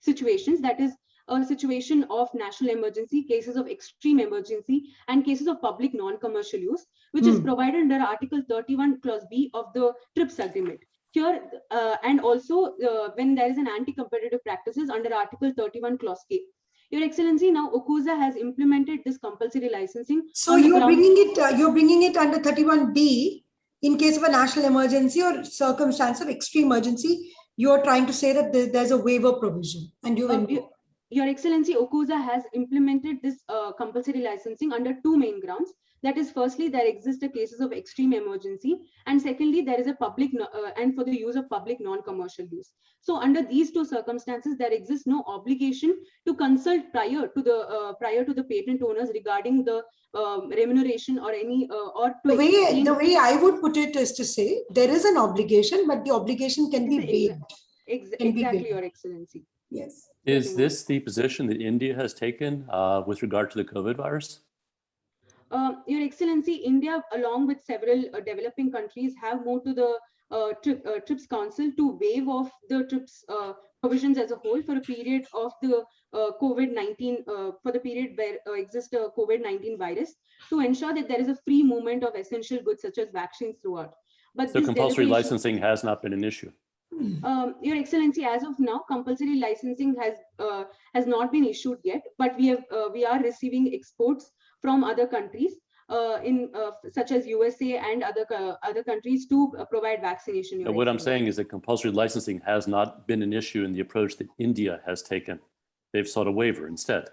situations. That is, a situation of national emergency, cases of extreme emergency, and cases of public non-commercial use, which is provided under Article 31 Clause B of the TRIPS Agreement. Here, and also when there is an anti-competitive practices under Article 31 Clause K. Your Excellency, now Okuza has implemented this compulsory licensing. So you're bringing it under 31B in case of a national emergency or circumstance of extreme emergency. You're trying to say that there's a waiver provision, and Your Excellency, Okuza has implemented this compulsory licensing under two main grounds. That is, firstly, there exist cases of extreme emergency, and secondly, there is a public and for the use of public non-commercial use. So, under these two circumstances, there exists no obligation to consult prior to the patent owners regarding the remuneration or any the way I would put it is to say there is an obligation, but the obligation can be waived. Exactly, Your Excellency. Yes. Is this the position that India has taken with regard to the COVID virus? Your Excellency, India, along with several developing countries, have moved to the TRIPS Council to waive off the TRIPS provisions as a whole for a period of the COVID-19, for the period where exists a COVID-19 virus, to ensure that there is a free movement of essential goods such as vaccines throughout. But so compulsory licensing has not been an issue. Your Excellency, as of now, compulsory licensing has not been issued yet, but we are receiving exports from other countries such as USA and other countries to provide vaccination. What I'm saying is that compulsory licensing has not been an issue in the approach that India has taken. They've sought a waiver instead.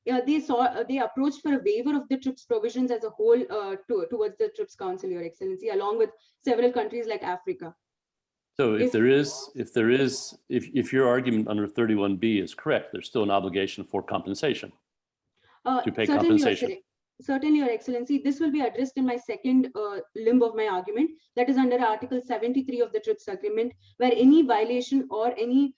Yeah, they approached for a waiver of the TRIPS provisions as a whole towards the TRIPS Council, Your Excellency, along with several countries like Africa. So if your argument under 31B is correct, there's still an obligation for compensation, to pay compensation. Certainly, Your Excellency, this will be addressed in my second limb of my argument, that is under Article 73 of the TRIPS Agreement, where any violation or any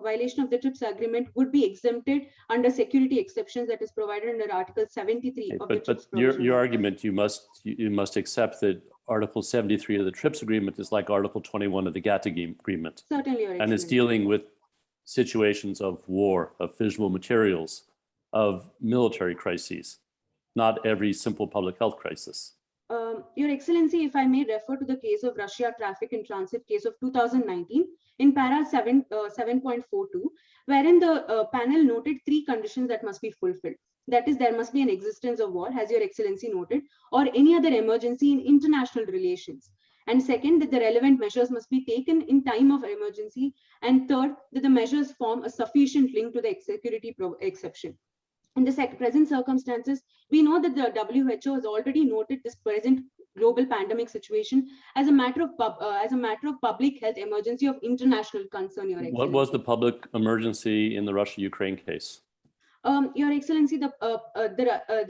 violation of the TRIPS Agreement would be exempted under security exceptions that is provided under Article 73 of the TRIPS But your argument, you must accept that Article 73 of the TRIPS Agreement is like Article 21 of the GATT Agreement. Certainly, Your Excellency. And it's dealing with situations of war, of fissionable materials, of military crises, not every simple public health crisis. Your Excellency, if I may refer to the case of Russia traffic in transit case of 2019 in para 7.42, wherein the panel noted three conditions that must be fulfilled. That is, there must be an existence of war, as Your Excellency noted, or any other emergency in international relations. And second, that the relevant measures must be taken in time of emergency. And third, that the measures form a sufficient link to the security exception. In the present circumstances, we know that the WHO has already noted this present global pandemic situation as a matter of public health emergency of international concern. Your Excellency. What was the public emergency in the Russia-Ukraine case? Your Excellency, the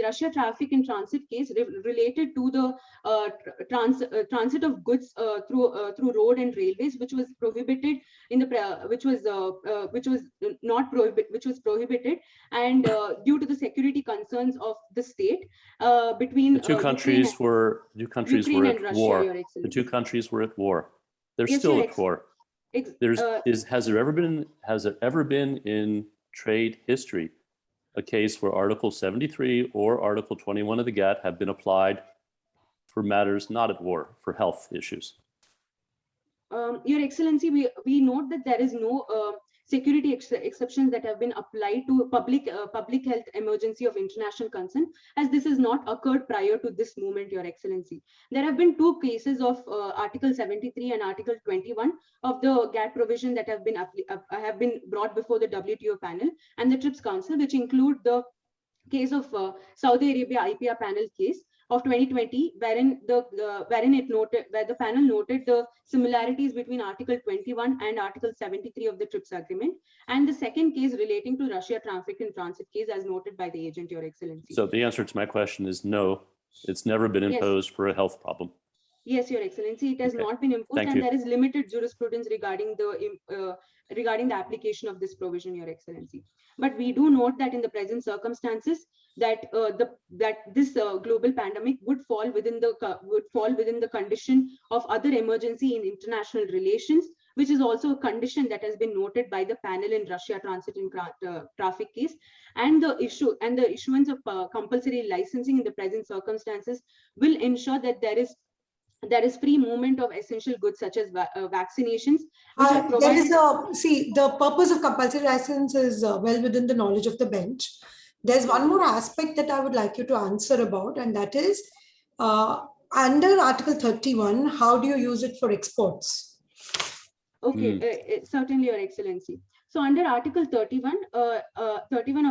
Russia traffic in transit case related to the transit of goods through road and railways, which was prohibited in the which was prohibited, and due to the security concerns of the state between the two countries were at war. The two countries were at war. They're still at war. Has there ever been in trade history a case where Article 73 or Article 21 of the GATT have been applied for matters not at war, for health issues? Your Excellency, we note that there is no security exceptions that have been applied to public health emergency of international concern, as this has not occurred prior to this moment, Your Excellency. There have been 2 cases of Article 73 and Article 21 of the GATT provision that have been brought before the WTO panel and the TRIPS Council, which include the case of Saudi Arabia IPR panel case of 2020, wherein the panel noted the similarities between Article 21 and Article 73 of the TRIPS agreement, and the second case relating to Russia traffic in transit case, as noted by the agent, Your Excellency. So the answer to my question is no, it's never been imposed for a health problem. Yes, Your Excellency, it has not been imposed, and there is limited jurisprudence regarding the application of this provision, Your Excellency. But we do note that in the present circumstances, that this global pandemic would fall within the condition of other emergency in international relations, which is also a condition that has been noted by the panel in Russia transit and traffic case, and the issuance of compulsory licensing in the present circumstances will ensure that there is free movement of essential goods such as vaccinations. The purpose of compulsory license is well within the knowledge of the bench. There's one more aspect that I would like you to answer about, and that is under Article 31, how do you use it for exports? Okay, certainly, Your Excellency. So under Article 31 of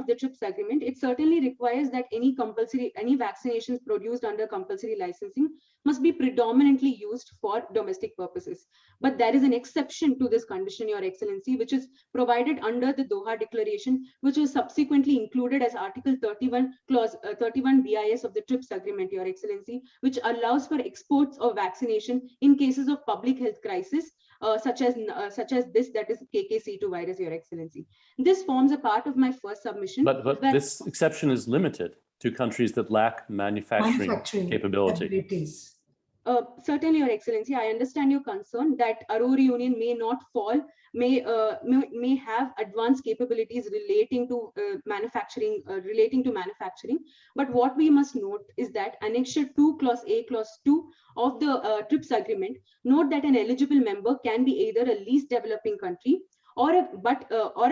the TRIPS agreement, it certainly requires that any vaccinations produced under compulsory licensing must be predominantly used for domestic purposes. But there is an exception to this condition, Your Excellency, which is provided under the Doha Declaration, which was subsequently included as Article 31 Clause 31 BIS of the TRIPS agreement, Your Excellency, which allows for exports of vaccination in cases of public health crisis, such as this, that is KK-C2 virus, Your Excellency. This forms a part of my first submission. But this exception is limited to countries that lack manufacturing capability. Certainly, Your Excellency, I understand your concern that Aurora Union may have advanced capabilities relating to manufacturing. But what we must note is that Annexure 2, Clause A, Clause 2 of the TRIPS agreement note that an eligible member can be either a least developing country or a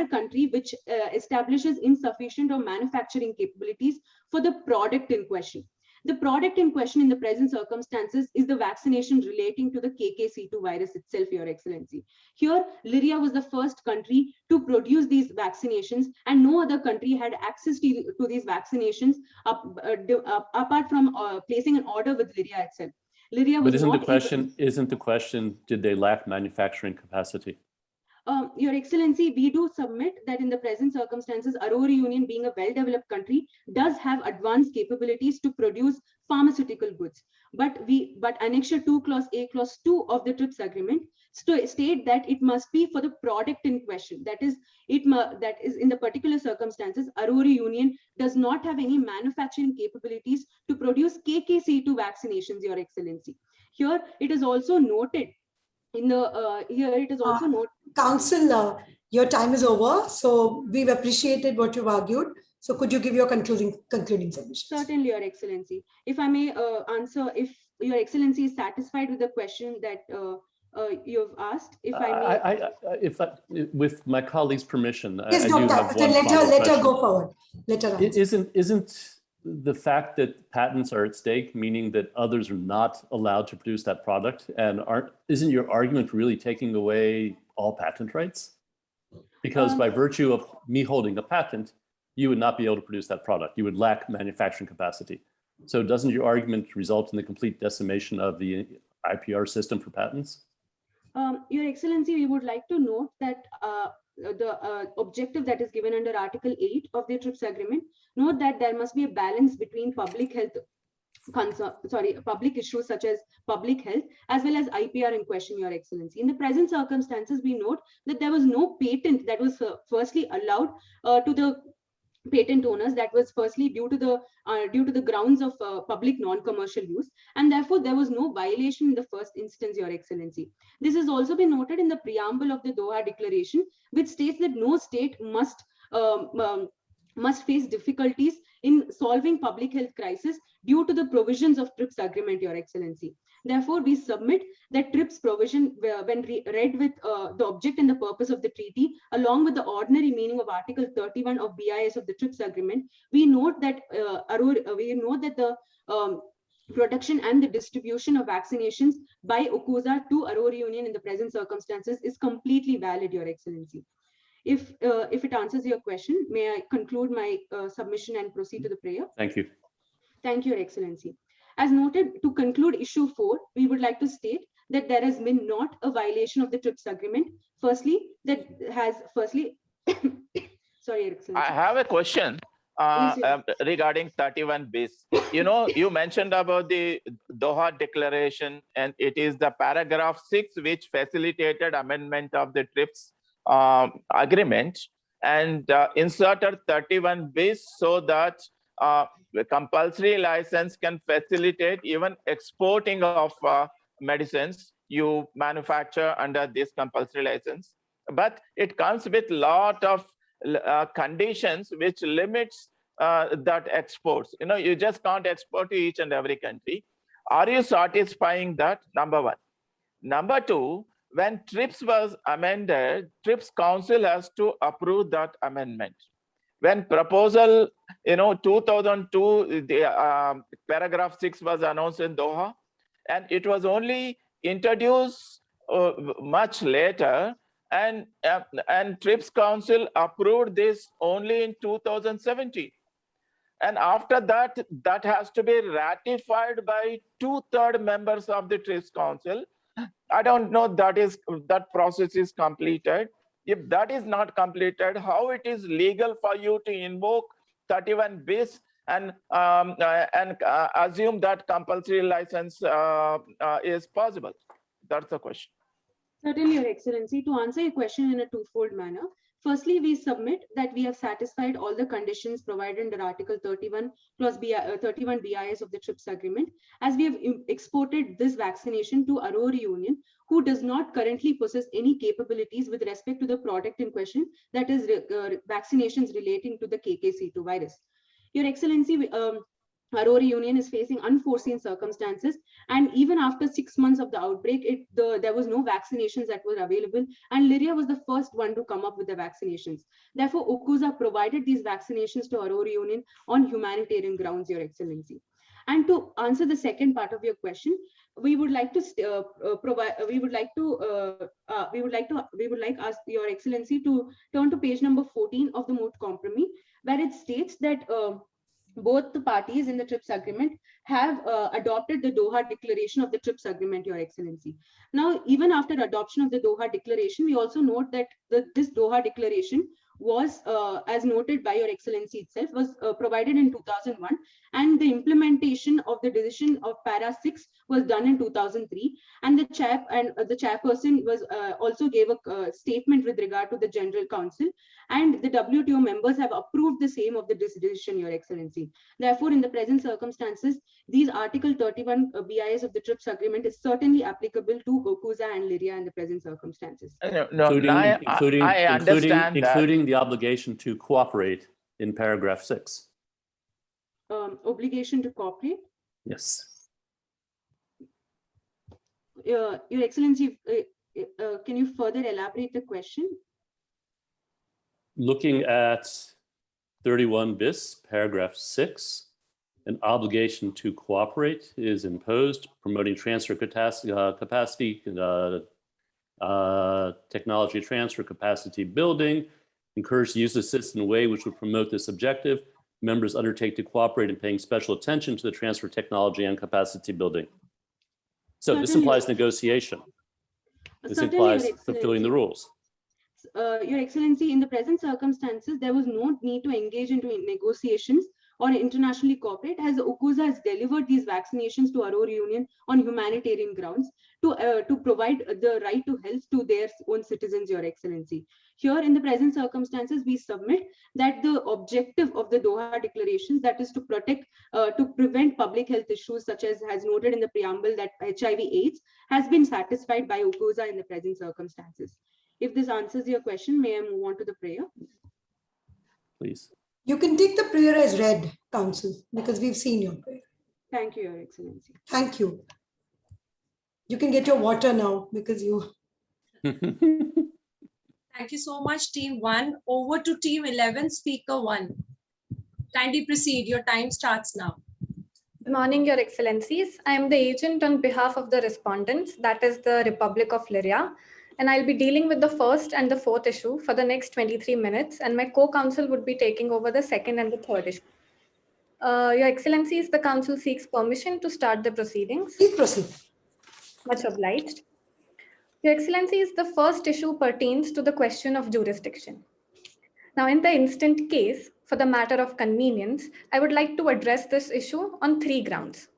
country which establishes insufficient or manufacturing capabilities for the product in question. The product in question in the present circumstances is the vaccination relating to the KK-C2 virus itself, Your Excellency. Here, Lyria was the first country to produce these vaccinations, and no other country had access to these vaccinations apart from placing an order with Lyria itself. Lyria was isn't the question, did they lack manufacturing capacity? Your Excellency, we do submit that in the present circumstances, Aurora Union, being a well-developed country, does have advanced capabilities to produce pharmaceutical goods. But Annexure 2, Clause A, Clause 2 of the TRIPS agreement state that it must be for the product in question. That is in the particular circumstances, Aurora Union does not have any manufacturing capabilities to produce KK-C2 vaccinations, Your Excellency. Here, it is also noted Council, your time is over. So we've appreciated what you've argued. So could you give your concluding submission? Certainly, Your Excellency. If I may answer, if Your Excellency is satisfied with the question that you've asked, if I may. With my colleague's permission, yes, I do have one let her go forward. Let her answer. Isn't the fact that patents are at stake, meaning that others are not allowed to produce that product, and isn't your argument really taking away all patent rights? Because by virtue of me holding a patent, you would not be able to produce that product. You would lack manufacturing capacity. So doesn't your argument result in the complete decimation of the IPR system for patents? Your Excellency, we would like to note that the objective that is given under Article 8 of the TRIPS agreement, note that there must be a balance between public issues such as public health as well as IPR in question, Your Excellency. In the present circumstances, we note that there was no patent that was firstly allowed to the patent owners, that was firstly due to the grounds of public non-commercial use, and therefore there was no violation in the first instance, Your Excellency. This has also been noted in the preamble of the Doha Declaration, which states that no state must must face difficulties in solving public health crisis due to the provisions of TRIPS agreement, Your Excellency. Therefore, we submit that TRIPS provision, when read with the object and the purpose of the treaty, along with the ordinary meaning of Article 31 of BIS of the TRIPS agreement, we note that the production and the distribution of vaccinations by UCUSA to Aurora Union in the present circumstances is completely valid, Your Excellency. If it answers your question, may I conclude my submission and proceed to the prayer? Thank you. Thank you, Your Excellency. As noted, to conclude issue 4, we would like to state that there has been not a violation of the TRIPS agreement. Sorry, Your Excellency. I have a question regarding 31 bis. You mentioned about the Doha Declaration, and it is the paragraph 6 which facilitated amendment of the TRIPS agreement, and inserted 31 bis so that the compulsory license can facilitate even exporting of medicines you manufacture under this compulsory license. But it comes with a lot of conditions which limits that exports. You just can't export to each and every country. Are you satisfying that? Number one. Number two, when TRIPS was amended, TRIPS Council has to approve that amendment. When proposal, 2002, the paragraph 6 was announced in Doha, and it was only introduced much later, and TRIPS Council approved this only in 2017. And after that, that has to be ratified by 2/3 members of the TRIPS Council. I don't know that process is completed. If that is not completed, how it is legal for you to invoke 31 bis and assume that compulsory license is possible? That's the question. Certainly, Your Excellency. To answer your question in a twofold manner, firstly, we submit that we have satisfied all the conditions provided under Article 31 plus 31 BIS of the TRIPS agreement, as we have exported this vaccination to Aurora Union, who does not currently possess any capabilities with respect to the product in question, that is vaccinations relating to the KK-C2 virus. Your Excellency, Aurora Union is facing unforeseen circumstances, and even after 6 months of the outbreak, there was no vaccinations that were available, and Lyria was the first one to come up with the vaccinations. Therefore, UCUSA provided these vaccinations to Aurora Union on humanitarian grounds, Your Excellency. And to answer the second part of your question, we would like ask Your Excellency to turn to page number 14 of the Moot Compromise, where it states that both the parties in the TRIPS agreement have adopted the Doha Declaration of the TRIPS agreement, Your Excellency. Now, even after adoption of the Doha Declaration, we also note that this Doha Declaration was, as noted by Your Excellency itself, was provided in 2001, and the implementation of the decision of Para 6 was done in 2003, and the chairperson was also gave a statement with regard to the General Council, and the WTO members have approved the same of the decision, Your Excellency. Therefore, in the present circumstances, these Article 31 BIS of the TRIPS agreement is certainly applicable to UCUSA and Lyria in the present circumstances. Including the obligation to cooperate in paragraph 6. Obligation to cooperate? Yes. Your Excellency, can you further elaborate the question? Looking at 31 bis, paragraph 6, an obligation to cooperate is imposed, promoting transfer capacity, technology transfer, capacity building, encourage the use of assistance in a way which would promote this objective. Members undertake to cooperate in paying special attention to the transfer technology and capacity building. So this implies negotiation. This implies fulfilling the rules. Your Excellency, in the present circumstances, there was no need to engage into negotiations or internationally cooperate, as UCUSA has delivered these vaccinations to Aurora Union on humanitarian grounds to provide the right to health to their own citizens, Your Excellency. Here, in the present circumstances, we submit that the objective of the Doha Declarations, that is to prevent public health issues such as noted in the preamble that HIV/AIDS, has been satisfied by UCUSA in the present circumstances. If this answers your question, may I move on to the prayer? Please. You can take the prayer as read, Counsel, because we've seen your prayer. Thank you, Your Excellency. Thank you. You can get your water now because you... Thank you so much, Team 1. Over to Team 11, Speaker 1. Kindly proceed. Your time starts now. Good morning, Your Excellencies. I am the agent on behalf of the respondents, that is the Republic of Lyria, and I'll be dealing with the first and the fourth issue for the next 23 minutes, and my co-counsel would be taking over the second and the third issue. Your Excellencies, the Council seeks permission to start the proceedings. Please proceed. Much obliged. Your Excellencies, the first issue pertains to the question of jurisdiction. Now, in the instant case, for the matter of convenience, I would like to address this issue on 3 grounds.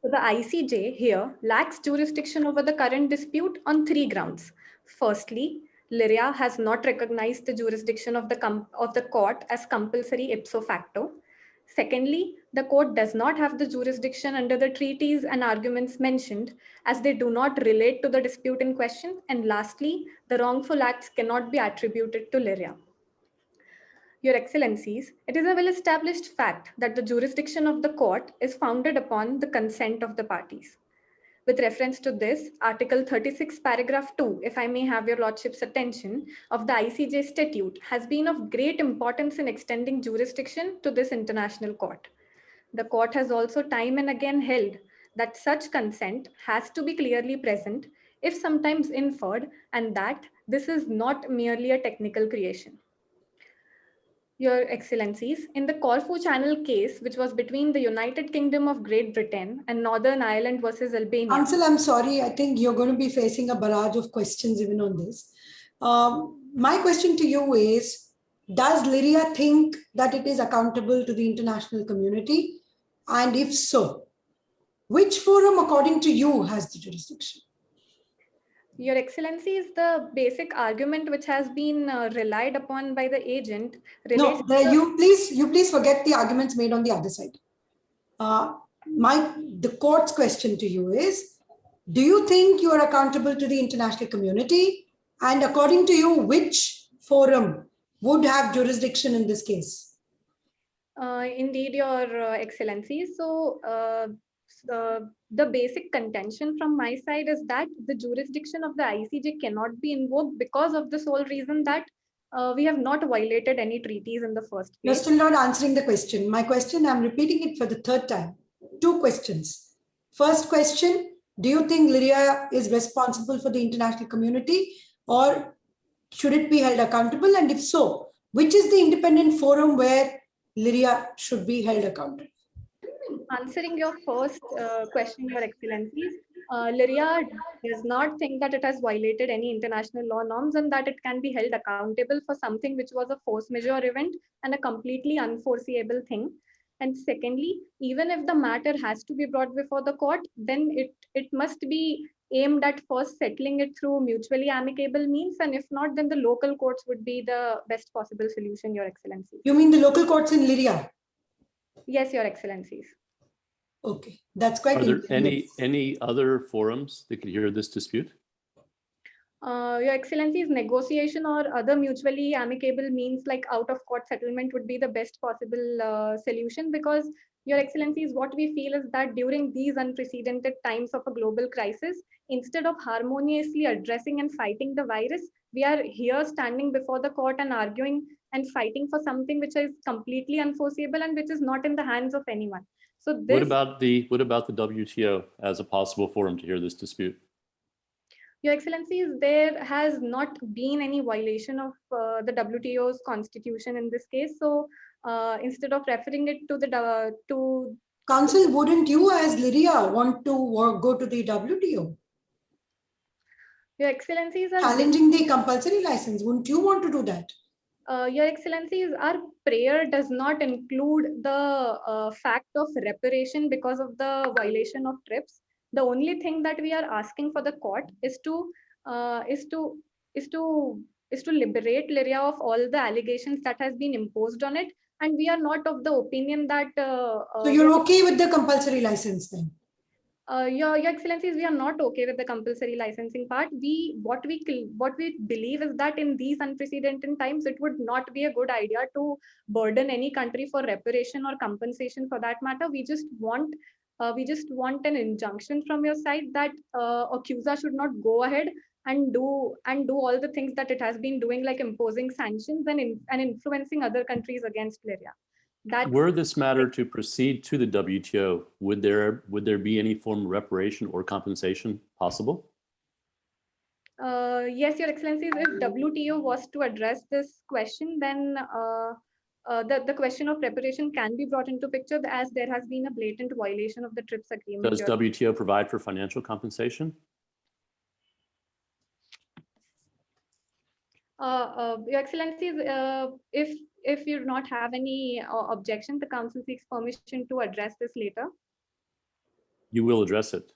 So the ICJ here lacks jurisdiction over the current dispute on 3 grounds. Firstly, Lyria has not recognized the jurisdiction of the court as compulsory ipso facto. Secondly, the court does not have the jurisdiction under the treaties and arguments mentioned, as they do not relate to the dispute in question. And lastly, the wrongful acts cannot be attributed to Lyria. Your Excellencies, it is a well-established fact that the jurisdiction of the court is founded upon the consent of the parties. With reference to this, Article 36, paragraph 2, if I may have your Lordship's attention, of the ICJ statute has been of great importance in extending jurisdiction to this international court. The court has also time and again held that such consent has to be clearly present, if sometimes inferred, and that this is not merely a technical creation. Your Excellencies, in the Corfu Channel case, which was between the United Kingdom of Great Britain and Northern Ireland versus Albania. Counsel, I'm sorry. I think you're going to be facing a barrage of questions even on this. My question to you is, does Lyria think that it is accountable to the international community? And if so, which forum, according to you, has the jurisdiction? Your Excellencies, the basic argument which has been relied upon by the agent relates you please forget the arguments made on the other side. The court's question to you is, do you think you are accountable to the international community? And according to you, which forum would have jurisdiction in this case? Indeed, Your Excellencies. So the basic contention from my side is that the jurisdiction of the ICJ cannot be invoked because of the sole reason that we have not violated any treaties in the first place. You're still not answering the question. My question, I'm repeating it for the third time. 2 questions. First question, do you think Lyria is responsible for the international community, or should it be held accountable? And if so, which is the independent forum where Lyria should be held accountable? Answering your first question, Your Excellencies, Lyria does not think that it has violated any international law norms and that it can be held accountable for something which was a force majeure event and a completely unforeseeable thing. And secondly, even if the matter has to be brought before the court, then it must be aimed at first settling it through mutually amicable means. And if not, then the local courts would be the best possible solution, Your Excellencies. You mean the local courts in Lyria? Yes, Your Excellencies. Okay, that's quite interesting. Are there any other forums that could hear this dispute? Your Excellencies, negotiation or other mutually amicable means like out-of-court settlement would be the best possible solution, because, Your Excellencies, what we feel is that during these unprecedented times of a global crisis, instead of harmoniously addressing and fighting the virus, we are here standing before the court and arguing and fighting for something which is completely unforeseeable and which is not in the hands of anyone. So this, what about the WTO as a possible forum to hear this dispute? Your Excellencies, there has not been any violation of the WTO's constitution in this case. So instead of referring it to the Counsel, wouldn't you as Lyria want to go to the WTO? Your Excellencies, challenging the compulsory license, wouldn't you want to do that? Your Excellencies, our prayer does not include the fact of reparation because of the violation of TRIPS. The only thing that we are asking for the court is to liberate Lyria of all the allegations that has been imposed on it, and we are not of the opinion that. So you're okay with the compulsory license then? Your Excellencies, we are not okay with the compulsory licensing part. What we believe is that in these unprecedented times, it would not be a good idea to burden any country for reparation or compensation for that matter. We just want an injunction from your side that accuser should not go ahead and do all the things that it has been doing, like imposing sanctions and influencing other countries against Lyria. Were this matter to proceed to the WTO, would there be any form of reparation or compensation possible? Yes, Your Excellencies, if WTO was to address this question, then the question of reparation can be brought into picture, as there has been a blatant violation of the TRIPS agreement. Does WTO provide for financial compensation? Your Excellencies, if you do not have any objection, the Council seeks permission to address this later. You will address it?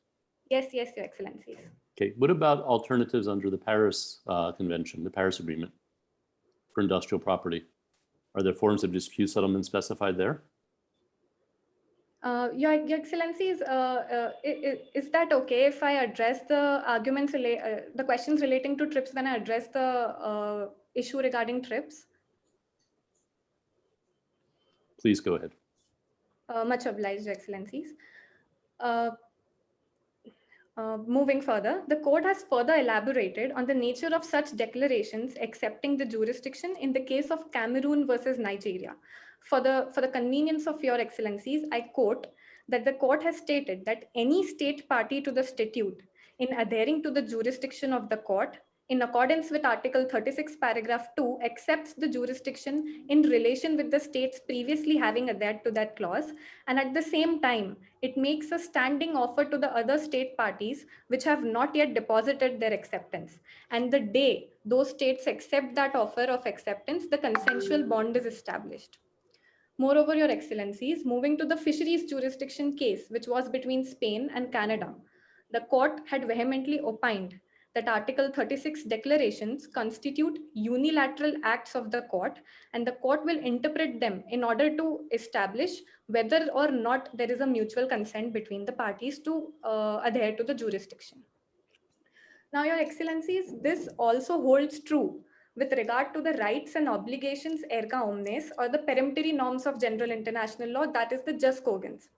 Yes, Your Excellencies. Okay, what about alternatives under the Paris Convention, the Paris Agreement for industrial property? Are there forms of dispute settlement specified there? Your Excellencies, is that okay if I address the arguments, the questions relating to TRIPS when I address the issue regarding TRIPS? Please go ahead. Much obliged, Your Excellencies. Moving further, the court has further elaborated on the nature of such declarations accepting the jurisdiction in the case of Cameroon versus Nigeria. For the convenience of Your Excellencies, I quote that the court has stated that any state party to the statute in adhering to the jurisdiction of the court in accordance with Article 36, paragraph 2, accepts the jurisdiction in relation with the states previously having adhered to that clause, and at the same time, it makes a standing offer to the other state parties which have not yet deposited their acceptance. And the day those states accept that offer of acceptance, the consensual bond is established. Moreover, Your Excellencies, moving to the Fisheries Jurisdiction case, which was between Spain and Canada, the court had vehemently opined that Article 36 declarations constitute unilateral acts of the court, and the court will interpret them in order to establish whether or not there is a mutual consent between the parties to adhere to the jurisdiction. Now, Your Excellencies, this also holds true with regard to the rights and obligations erga omnes, or the peremptory norms of general international law, that is the jus cogens.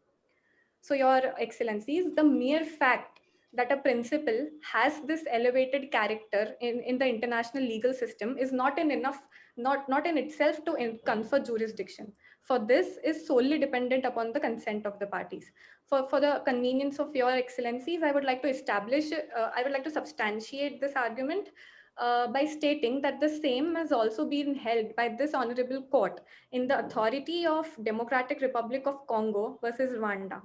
So, Your Excellencies, the mere fact that a principle has this elevated character in the international legal system is not in itself to confer jurisdiction. For this is solely dependent upon the consent of the parties. For the convenience of Your Excellencies, I would like to substantiate this argument by stating that the same has also been held by this honorable court in the authority of Democratic Republic of Congo versus Rwanda.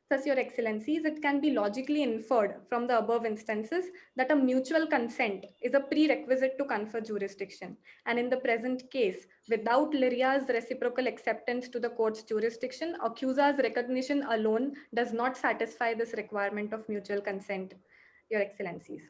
Thus, Your Excellencies, it can be logically inferred from the above instances that a mutual consent is a prerequisite to confer jurisdiction. And in the present case, without Lyria's reciprocal acceptance to the court's jurisdiction, accuser's recognition alone does not satisfy this requirement of mutual consent, Your Excellencies.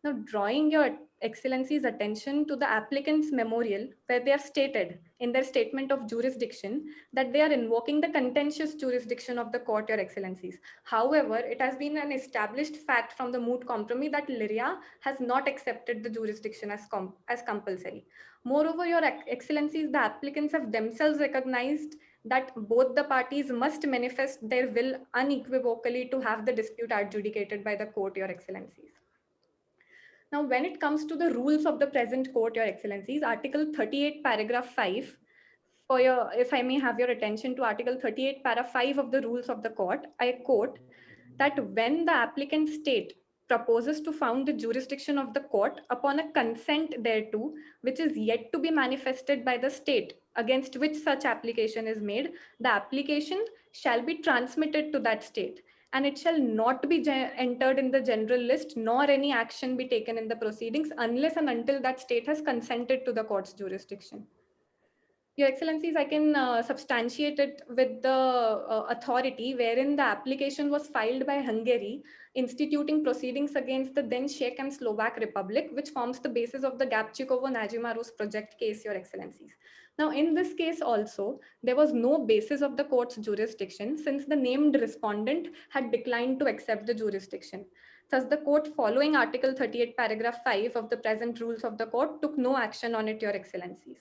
Now, drawing Your Excellencies' attention to the applicant's memorial, where they have stated in their statement of jurisdiction that they are invoking the contentious jurisdiction of the court, Your Excellencies. However, it has been an established fact from the moot compromise that Lyria has not accepted the jurisdiction as compulsory. Moreover, Your Excellencies, the applicants have themselves recognized that both the parties must manifest their will unequivocally to have the dispute adjudicated by the court, Your Excellencies. Now, when it comes to the rules of the present court, Your Excellencies, Article 38, paragraph 5, if I may have your attention to Article 38, paragraph 5 of the rules of the court, I quote that when the applicant state proposes to found the jurisdiction of the court upon a consent thereto, which is yet to be manifested by the state against which such application is made, the application shall be transmitted to that state, and it shall not be entered in the general list, nor any action be taken in the proceedings unless and until that state has consented to the court's jurisdiction. Your Excellencies, I can substantiate it with the authority wherein the application was filed by Hungary, instituting proceedings against the then Czech and Slovak Republic, which forms the basis of the Gabčíkovo-Nažimarus project case, Your Excellencies. Now, in this case also, there was no basis of the court's jurisdiction since the named respondent had declined to accept the jurisdiction. Thus, the court, following Article 38, paragraph 5 of the present rules of the court, took no action on it, Your Excellencies.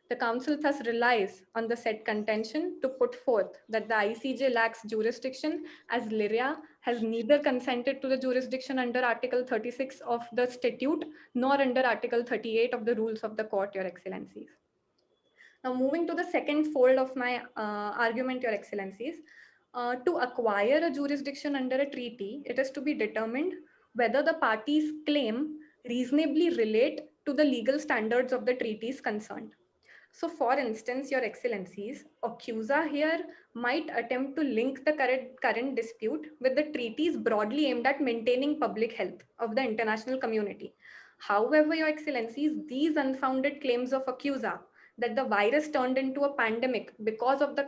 The Council thus relies on the said contention to put forth that the ICJ lacks jurisdiction as Lyria has neither consented to the jurisdiction under Article 36 of the statute nor under Article 38 of the rules of the court, Your Excellencies. Now, moving to the second fold of my argument, Your Excellencies, to acquire a jurisdiction under a treaty, it is to be determined whether the parties' claim reasonably relate to the legal standards of the treaties concerned. So, for instance, Your Excellencies, accuser here might attempt to link the current dispute with the treaties broadly aimed at maintaining public health of the international community. However, Your Excellencies, these unfounded claims of accuser that the virus turned into a pandemic because of the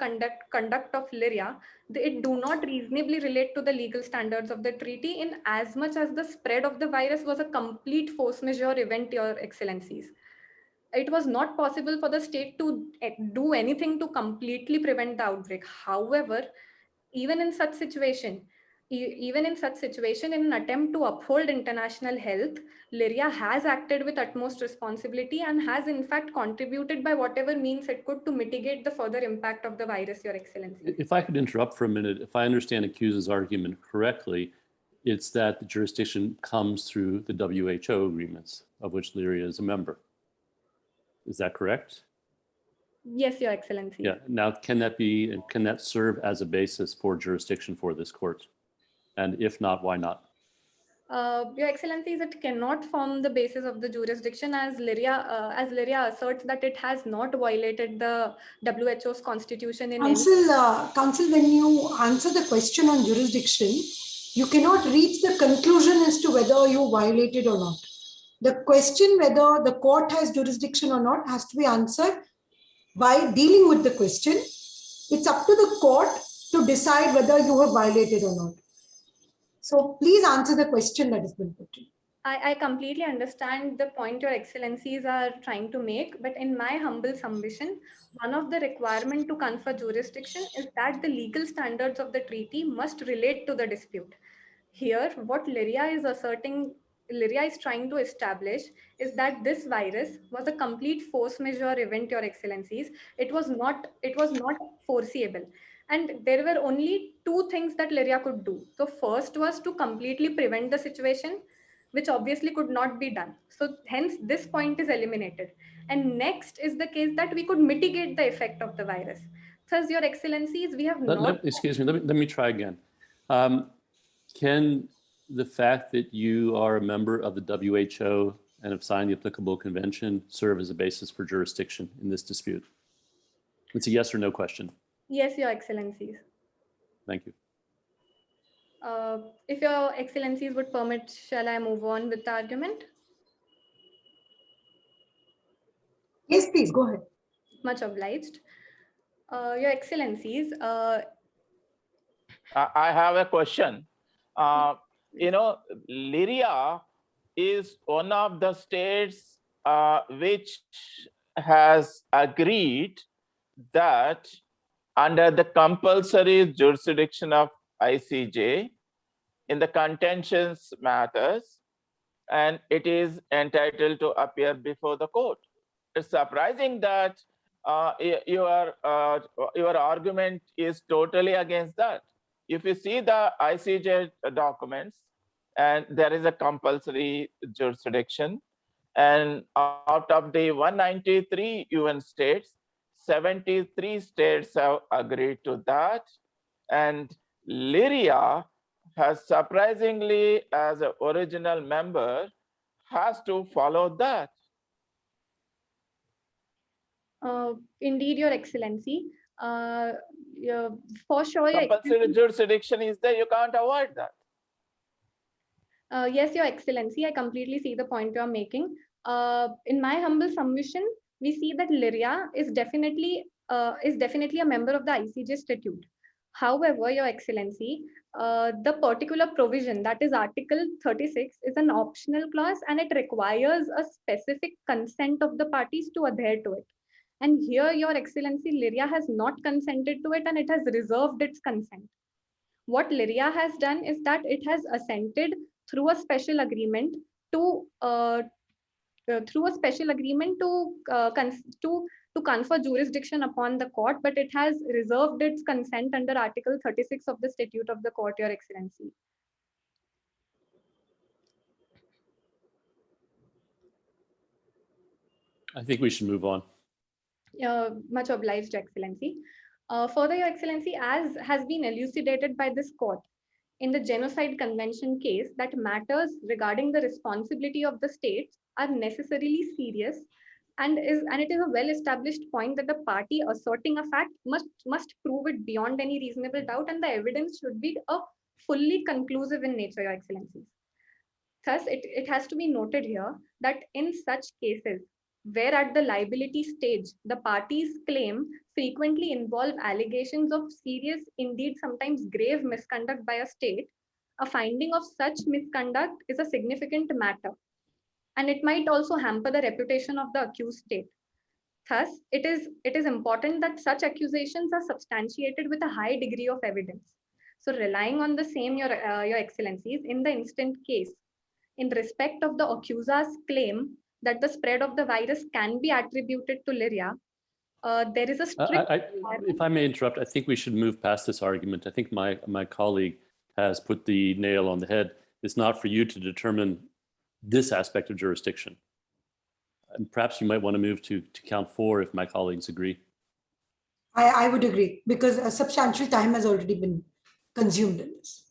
conduct of Lyria, it do not reasonably relate to the legal standards of the treaty in as much as the spread of the virus was a complete force majeure event, Your Excellencies. It was not possible for the state to do anything to completely prevent the outbreak. However, even in such situation, in an attempt to uphold international health, Lyria has acted with utmost responsibility and has in fact contributed by whatever means it could to mitigate the further impact of the virus, Your Excellency. If I could interrupt for a minute, if I understand accuser's argument correctly, it's that the jurisdiction comes through the WHO agreements, of which Lyria is a member. Is that correct? Yes, Your Excellency. Yeah. Now, can that serve as a basis for jurisdiction for this court? And if not, why not? Your Excellencies, it cannot form the basis of the jurisdiction as Lyria asserts that it has not violated the WHO's constitution in Council, when you answer the question on jurisdiction, you cannot reach the conclusion as to whether you violated or not. The question whether the court has jurisdiction or not has to be answered by dealing with the question. It's up to the court to decide whether you have violated or not. So please answer the question that has been put to you. I completely understand the point Your Excellencies are trying to make, but in my humble submission, one of the requirements to confer jurisdiction is that the legal standards of the treaty must relate to the dispute. Here, what Lyria is trying to establish is that this virus was a complete force majeure event, Your Excellencies. It was not foreseeable. And there were only two things that Lyria could do. So first was to completely prevent the situation, which obviously could not be done. So hence this point is eliminated. And next is the case that we could mitigate the effect of the virus. Thus, Your Excellencies, we have Excuse me, let me try again. Can the fact that you are a member of the WHO and have signed the applicable convention serve as a basis for jurisdiction in this dispute? It's a yes or no question. Yes, Your Excellencies. Thank you. If Your Excellencies would permit, shall I move on with the argument? Yes, please, go ahead. Much obliged. Your Excellencies. I have a question. Lyria is one of the states which has agreed that under the compulsory jurisdiction of ICJ in the contentious matters, and it is entitled to appear before the court. It's surprising that your argument is totally against that. If you see the ICJ documents, and there is a compulsory jurisdiction, and out of the 193 UN states, 73 states have agreed to that, and Lyria has surprisingly, as an original member, has to follow that. Indeed, Your Excellency. For sure, Compulsory jurisdiction is there, you can't avoid that. Yes, Your Excellency, I completely see the point you're making. In my humble submission, we see that Lyria is definitely a member of the ICJ statute. However, Your Excellency, the particular provision, that is Article 36, is an optional clause and it requires a specific consent of the parties to adhere to it. And here, Your Excellency, Lyria has not consented to it and it has reserved its consent. What Lyria has done is that it has assented through a special agreement to confer jurisdiction upon the court, but it has reserved its consent under Article 36 of the Statute of the Court, Your Excellency. I think we should move on. Much obliged, Your Excellency. Further, Your Excellency, as has been elucidated by this court in the Genocide Convention case, that matters regarding the responsibility of the states are necessarily serious, and it is a well-established point that the party asserting a fact must prove it beyond any reasonable doubt, and the evidence should be fully conclusive in nature, Your Excellencies. Thus, it has to be noted here that in such cases, where at the liability stage, the parties' claim frequently involve allegations of serious, indeed sometimes grave misconduct by a state, a finding of such misconduct is a significant matter, and it might also hamper the reputation of the accused state. Thus, it is important that such accusations are substantiated with a high degree of evidence. So, relying on the same, Your Excellencies, in the instant case, in respect of the accuser's claim that the spread of the virus can be attributed to Lyria, there is a strict... If I may interrupt, I think we should move past this argument. I think my colleague has put the nail on the head. It's not for you to determine this aspect of jurisdiction. And perhaps you might want to move to count 4 if my colleagues agree. I would agree, because a substantial time has already been consumed in this.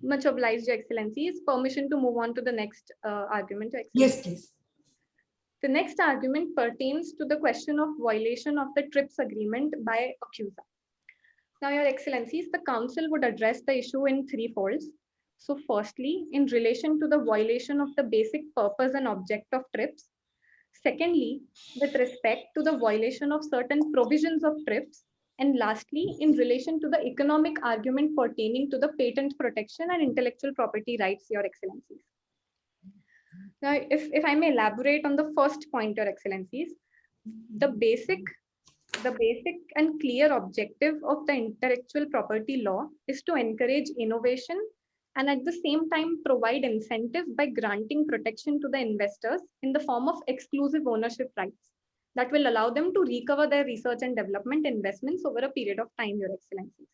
Much obliged, Your Excellencies. Permission to move on to the next argument, Your Excellency. Yes, please. The next argument pertains to the question of violation of the TRIPS agreement by accuser. Now, Your Excellencies, the Council would address the issue in 3 folds. So firstly, in relation to the violation of the basic purpose and object of TRIPS. Secondly, with respect to the violation of certain provisions of TRIPS. And lastly, in relation to the economic argument pertaining to the patent protection and intellectual property rights, Your Excellencies. Now, if I may elaborate on the first point, Your Excellencies, the basic and clear objective of the intellectual property law is to encourage innovation and at the same time provide incentive by granting protection to the investors in the form of exclusive ownership rights that will allow them to recover their research and development investments over a period of time, Your Excellencies.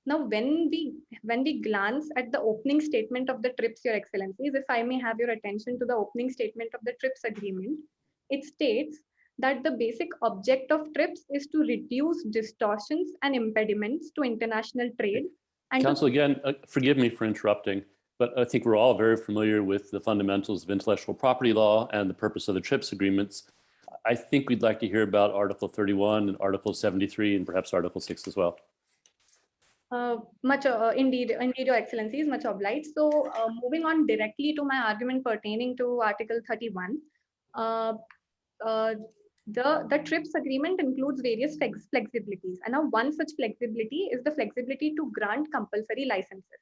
Now, when we glance at the opening statement of the TRIPS, Your Excellencies, if I may have your attention to the opening statement of the TRIPS agreement, it states that the basic object of TRIPS is to reduce distortions and impediments to international trade. And Counsel, again, forgive me for interrupting, but I think we're all very familiar with the fundamentals of intellectual property law and the purpose of the TRIPS agreements. I think we'd like to hear about Article 31 and Article 73 and perhaps Article 6 as well. Indeed, Your Excellencies, much obliged. So moving on directly to my argument pertaining to Article 31, the TRIPS agreement includes various flexibilities. And now one such flexibility is the flexibility to grant compulsory licenses.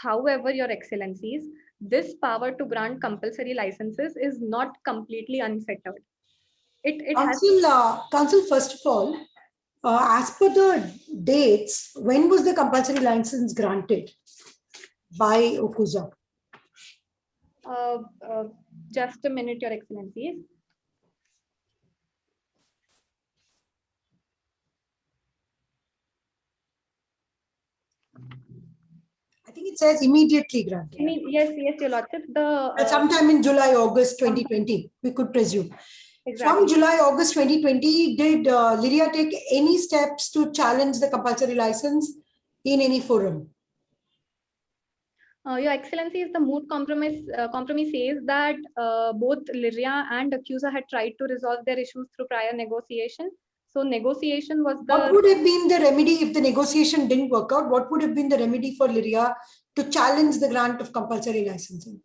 However, Your Excellencies, this power to grant compulsory licenses is not completely unfettered. Council, first of all, as per the dates, when was the compulsory license granted by Okuza? Just a minute, Your Excellencies. I think it says immediately granted. Yes, Your Lordship. Sometime in July, August 2020, we could presume. Exactly. From July, August 2020, did Lyria take any steps to challenge the compulsory license in any forum? Your Excellencies, the moot compromise says that both Lyria and accuser had tried to resolve their issues through prior negotiation. So negotiation was the... What would have been the remedy if the negotiation didn't work out? What would have been the remedy for Lyria to challenge the grant of compulsory licensing?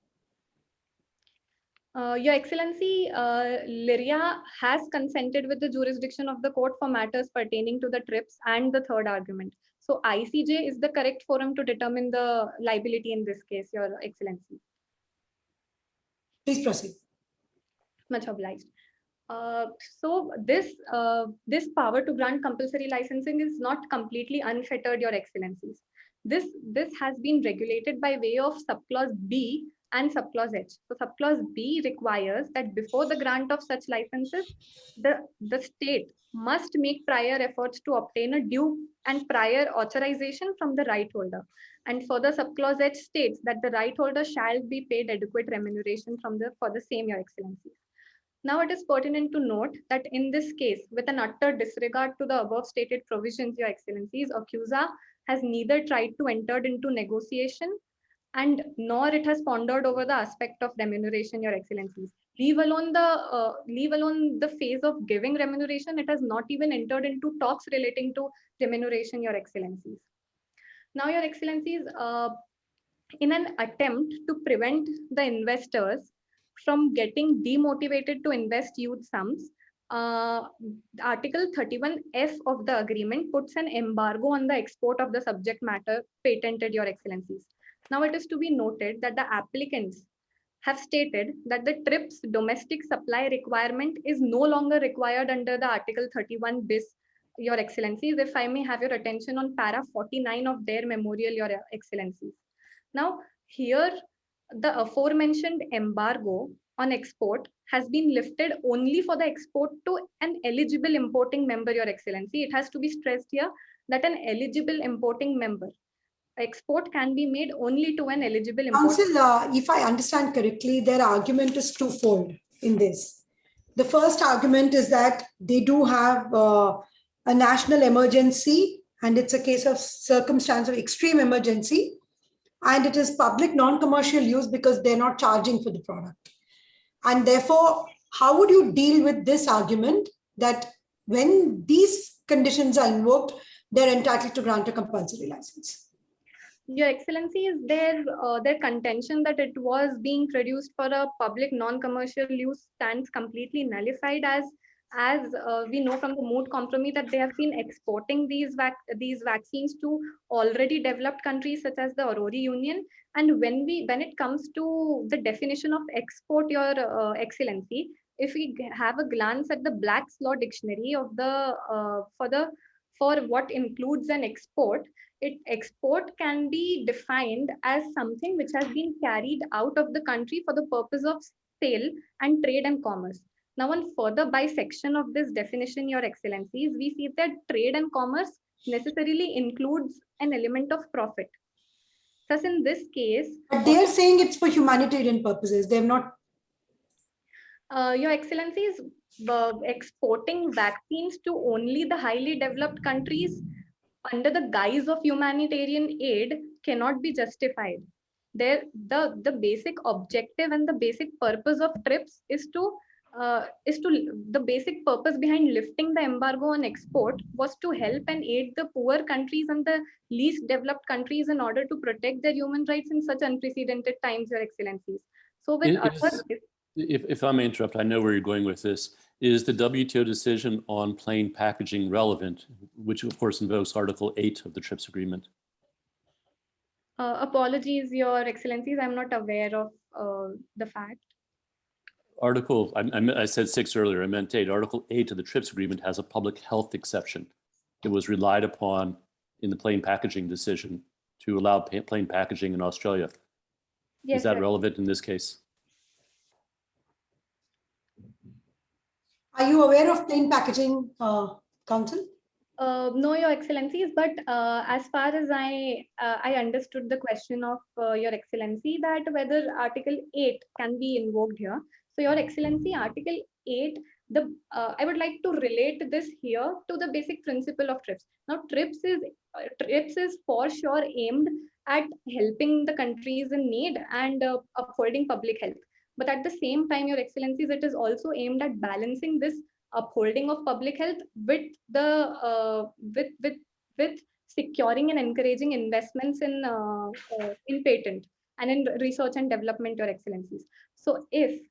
Your Excellency, Lyria has consented with the jurisdiction of the court for matters pertaining to the TRIPS and the third argument. So ICJ is the correct forum to determine the liability in this case, Your Excellency. Please proceed. Much obliged. So this power to grant compulsory licensing is not completely unfettered, Your Excellencies. This has been regulated by way of subclause B and subclause H. So subclause B requires that before the grant of such licenses, the state must make prior efforts to obtain a due and prior authorization from the right holder. And further, subclause H states that the right holder shall be paid adequate remuneration for the same, Your Excellencies. Now, it is pertinent to note that in this case, with an utter disregard to the above stated provisions, Your Excellencies, accuser has neither tried to enter into negotiation and nor it has pondered over the aspect of remuneration, Your Excellencies. Leave alone the phase of giving remuneration, it has not even entered into talks relating to remuneration, Your Excellencies. Now, Your Excellencies, in an attempt to prevent the investors from getting demotivated to invest huge sums, Article 31F of the agreement puts an embargo on the export of the subject matter patented, Your Excellencies. Now, it is to be noted that the applicants have stated that the TRIPS domestic supply requirement is no longer required under the Article 31 bis, Your Excellencies. If I may have your attention on para 49 of their memorial, Your Excellencies. Now, here, the aforementioned embargo on export has been lifted only for the export to an eligible importing member, Your Excellency. It has to be stressed here that an eligible importing member. Export can be made only to an eligible importing. Counsel, if I understand correctly, their argument is twofold in this. The first argument is that they do have a national emergency, and it's a case of circumstance of extreme emergency, and it is public non-commercial use because they're not charging for the product. And therefore, how would you deal with this argument that when these conditions are invoked, they're entitled to grant a compulsory license? Your Excellency, is their contention that it was being produced for a public non-commercial use stands completely nullified, as we know from the Moot Compromise that they have been exporting these vaccines to already developed countries such as the Aurora Union. And when it comes to the definition of export, Your Excellency, if we have a glance at the Black's Law Dictionary of for what includes an export, export can be defined as something which has been carried out of the country for the purpose of sale and trade and commerce. Now, on further bisection of this definition, Your Excellencies, we see that trade and commerce necessarily includes an element of profit. Thus, in this case, but they are saying it's for humanitarian purposes. They have not. Your Excellencies, exporting vaccines to only the highly developed countries under the guise of humanitarian aid cannot be justified. The basic objective and the basic purpose of TRIPS is to the basic purpose behind lifting the embargo on export was to help and aid the poor countries and the least developed countries in order to protect their human rights in such unprecedented times, Your Excellencies. So with if I may interrupt, I know where you're going with this. Is the WTO decision on plain packaging relevant, which of course invokes Article 8 of the TRIPS agreement? Apologies, Your Excellencies, I'm not aware of the fact. I said 6 earlier, I meant 8. Article 8 of the TRIPS agreement has a public health exception. It was relied upon in the plain packaging decision to allow plain packaging in Australia. Yes, is that sir. relevant in this case? Are you aware of plain packaging, Counsel? No, Your Excellencies, but as far as I understood the question of Your Excellency, that whether Article 8 can be invoked here. So, Your Excellency, Article 8, I would like to relate this here to the basic principle of TRIPS. Now, TRIPS is for sure aimed at helping the countries in need and upholding public health. But at the same time, Your Excellencies, it is also aimed at balancing this upholding of public health with the with securing and encouraging investments in patent and in research and development, Your Excellencies. So if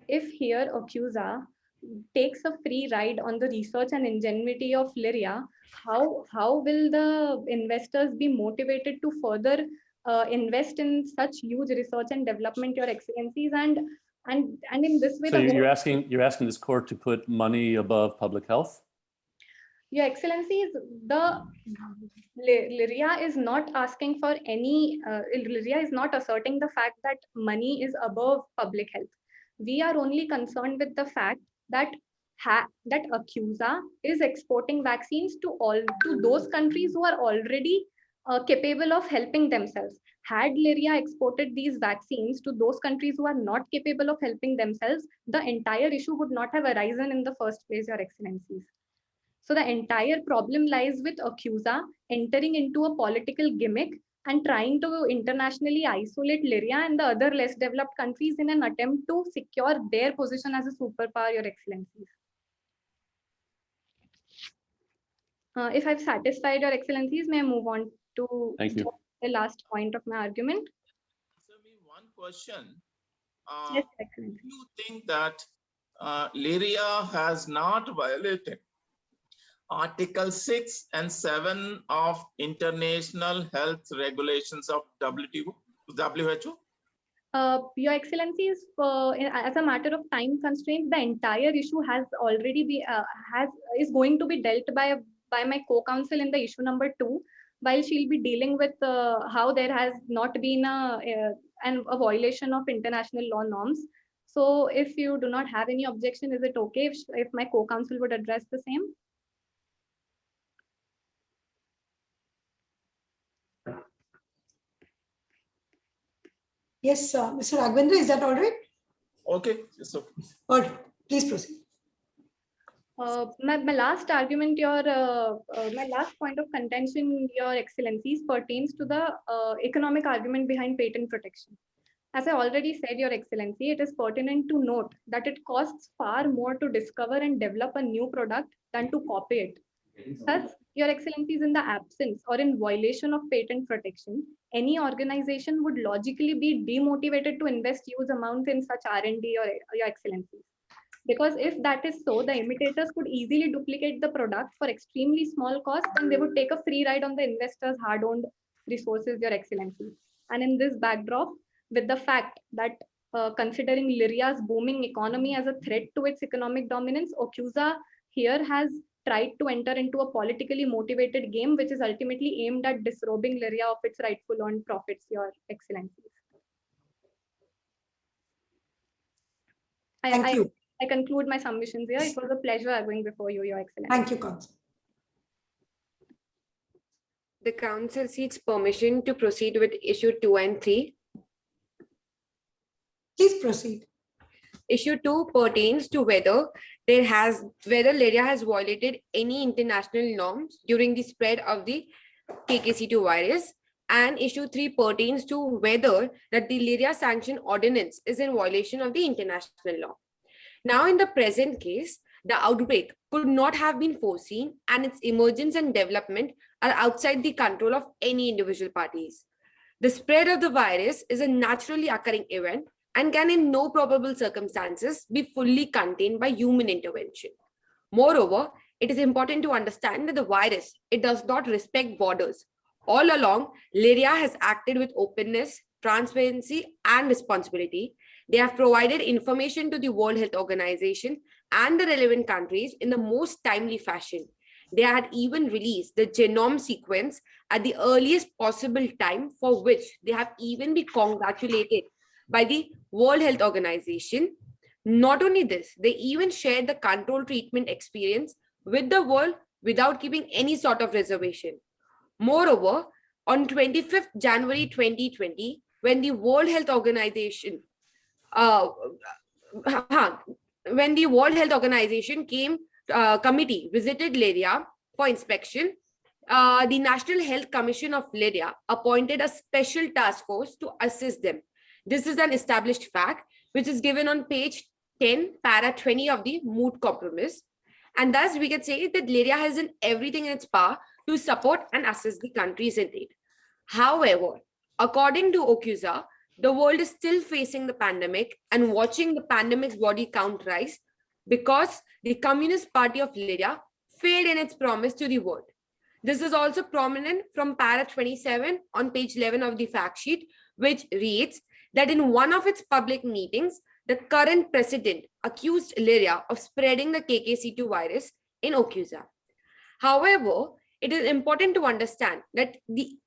if here Accusa takes a free ride on the research and ingenuity of Lyria, how will the investors be motivated to further invest in such huge research and development, Your Excellencies, and in this way, So you're asking this court to put money above public health? Your Excellencies, the Lyria is not asking for any, Lyria is not asserting the fact that money is above public health. We are only concerned with the fact that that Accusa is exporting vaccines to those countries who are already capable of helping themselves. Had Lyria exported these vaccines to those countries who are not capable of helping themselves, the entire issue would not have arisen in the first place, Your Excellencies. So the entire problem lies with Accusa entering into a political gimmick and trying to internationally isolate Lyria and the other less developed countries in an attempt to secure their position as a superpower, Your Excellencies. If I've satisfied Your Excellencies, may I move on to the last point of my argument? So, one question. Yes, do you think that Lyria has not violated Article 6 and 7 of International Health Regulations of WHO? Your Excellencies, as a matter of time constraint, the entire issue has already been is going to be dealt by my co-counsel in the issue number 2, while she'll be dealing with how there has not been a violation of international law norms. So, if you do not have any objection, is it okay if my co-counsel would address the same? Yes, Mr. Raghavender, is that all right? Okay, so all right, please proceed. My last argument, my last point of contention, Your Excellencies, pertains to the economic argument behind patent protection. As I already said, Your Excellency, it is pertinent to note that it costs far more to discover and develop a new product than to copy it. Thus, Your Excellencies, in the absence or in violation of patent protection, any organization would logically be demotivated to invest huge amounts in such R&D, Your Excellencies. Because if that is so, the imitators could easily duplicate the product for extremely small cost, and they would take a free ride on the investors' hard-earned resources, Your Excellency. And in this backdrop, with the fact that considering Lyria's booming economy as a threat to its economic dominance, Accusa here has tried to enter into a politically motivated game, which is ultimately aimed at disrobing Lyria of its rightful earned profits, Your Excellencies. Thank you. I conclude my submissions here. It was a pleasure arguing before you, Your Excellency. Thank you, Counsel. The Council seeks permission to proceed with issue 2 and 3. Please proceed. Issue 2 pertains to whether Lyria has violated any international norms during the spread of the KKC2 virus, and issue 3 pertains to whether that the Lyria sanction ordinance is in violation of the international law. Now, in the present case, the outbreak could not have been foreseen, and its emergence and development are outside the control of any individual parties. The spread of the virus is a naturally occurring event and can in no probable circumstances be fully contained by human intervention. Moreover, it is important to understand that the virus, it does not respect borders. All along, Lyria has acted with openness, transparency, and responsibility. They have provided information to the World Health Organization and the relevant countries in the most timely fashion. They had even released the genome sequence at the earliest possible time, for which they have even been congratulated by the World Health Organization. Not only this, they even shared the control treatment experience with the world without keeping any sort of reservation. Moreover, on 25th January 2020, when the World Health Organization committee visited Lyria for inspection, the National Health Commission of Lyria appointed a special task force to assist them. This is an established fact, which is given on page 10, para 20 of the Moot Compromise. And thus, we can say that Lyria has done everything in its power to support and assist the countries in need. However, according to Accusa, the world is still facing the pandemic and watching the pandemic's body count rise because the Communist Party of Lydia failed in its promise to the world. This is also prominent from para 27 on page 11 of the fact sheet, which reads that in one of its public meetings, the current president accused Lydia of spreading the KKC2 virus in Ocuza. However, it is important to understand that the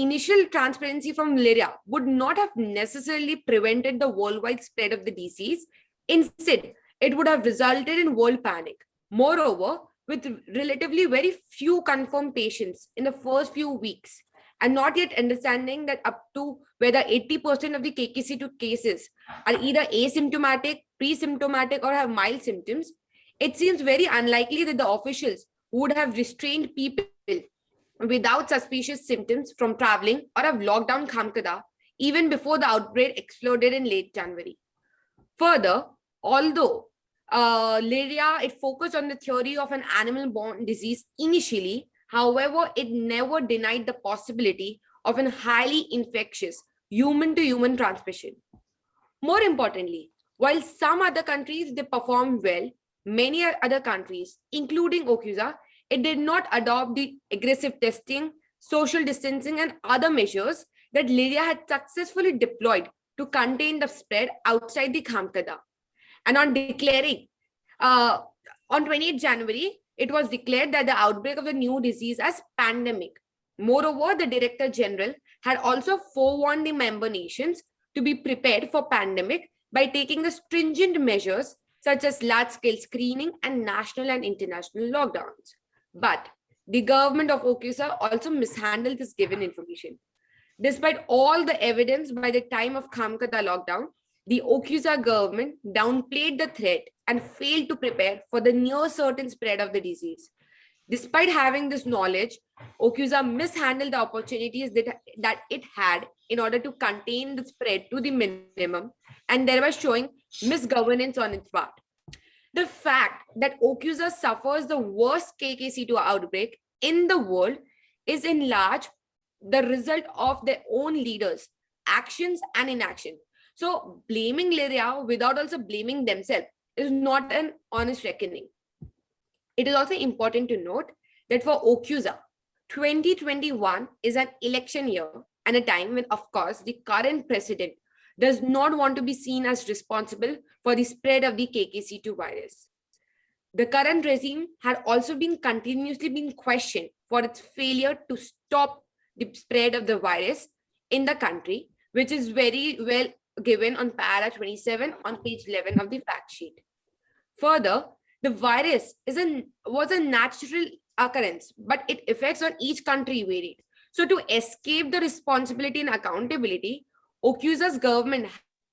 initial transparency from Lydia would not have necessarily prevented the worldwide spread of the disease. Instead, it would have resulted in world panic. Moreover, with relatively very few confirmed patients in the first few weeks, and not yet understanding that up to whether 80% of the KKC2 cases are either asymptomatic, pre-symptomatic, or have mild symptoms, it seems very unlikely that the officials would have restrained people without suspicious symptoms from traveling or have locked down Khamkada even before the outbreak exploded in late January. Further, although Lydia, it focused on the theory of an animal-borne disease initially, however, it never denied the possibility of a highly infectious human-to-human transmission. More importantly, while some other countries, they performed well, many other countries, including Ocuza, it did not adopt the aggressive testing, social distancing, and other measures that Lydia had successfully deployed to contain the spread outside the Khamkada. And on declaring, on 28th January, it was declared that the outbreak of the new disease as pandemic. Moreover, the Director General had also forewarned the member nations to be prepared for pandemic by taking the stringent measures such as large-scale screening and national and international lockdowns. But the government of Ocuza also mishandled this given information. Despite all the evidence by the time of Khamkada lockdown, the Ocuza government downplayed the threat and failed to prepare for the near certain spread of the disease. Despite having this knowledge, Ocuza mishandled the opportunities that it had in order to contain the spread to the minimum and thereby showing misgovernance on its part. The fact that Ocuza suffers the worst KKC2 outbreak in the world is in large the result of their own leaders' actions and inaction. So blaming Lydia without also blaming themselves is not an honest reckoning. It is also important to note that for Ocuza, 2021 is an election year and a time when, of course, the current president does not want to be seen as responsible for the spread of the KKC2 virus. The current regime had also been continuously being questioned for its failure to stop the spread of the virus in the country, which is very well given on para 27 on page 11 of the fact sheet. Further, the virus was a natural occurrence, but its effects on each country varied. So to escape the responsibility and accountability, Ocuza's government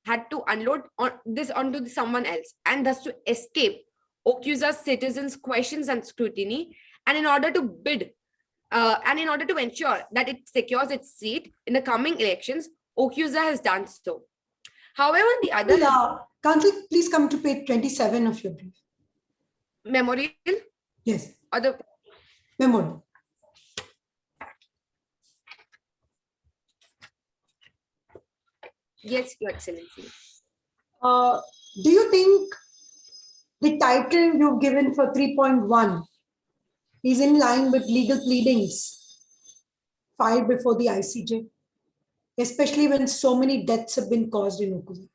had to unload this onto someone else, and thus to escape Ocuza's citizens' questions and scrutiny, and in order to ensure that it secures its seat in the coming elections, Ocuza has done so. However, the other... Council, please come to page 27 of your brief. Memorial? Yes. Or the... Memorial. Yes, Your Excellency. Do you think the title you've given for 3.1 is in line with legal pleadings filed before the ICJ, especially when so many deaths have been caused in Ocuza?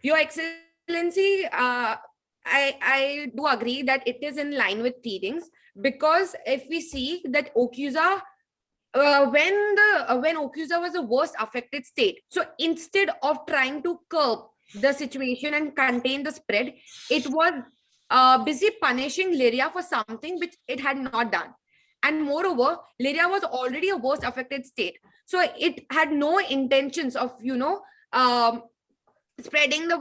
Your Excellency, I do agree that it is in line with pleadings, because if we see that Ocuza, when Ocuza was the worst affected state, so instead of trying to curb the situation and contain the spread, it was busy punishing Lydia for something which it had not done. And moreover, Lydia was already a worst affected state, so it had no intentions of, spreading the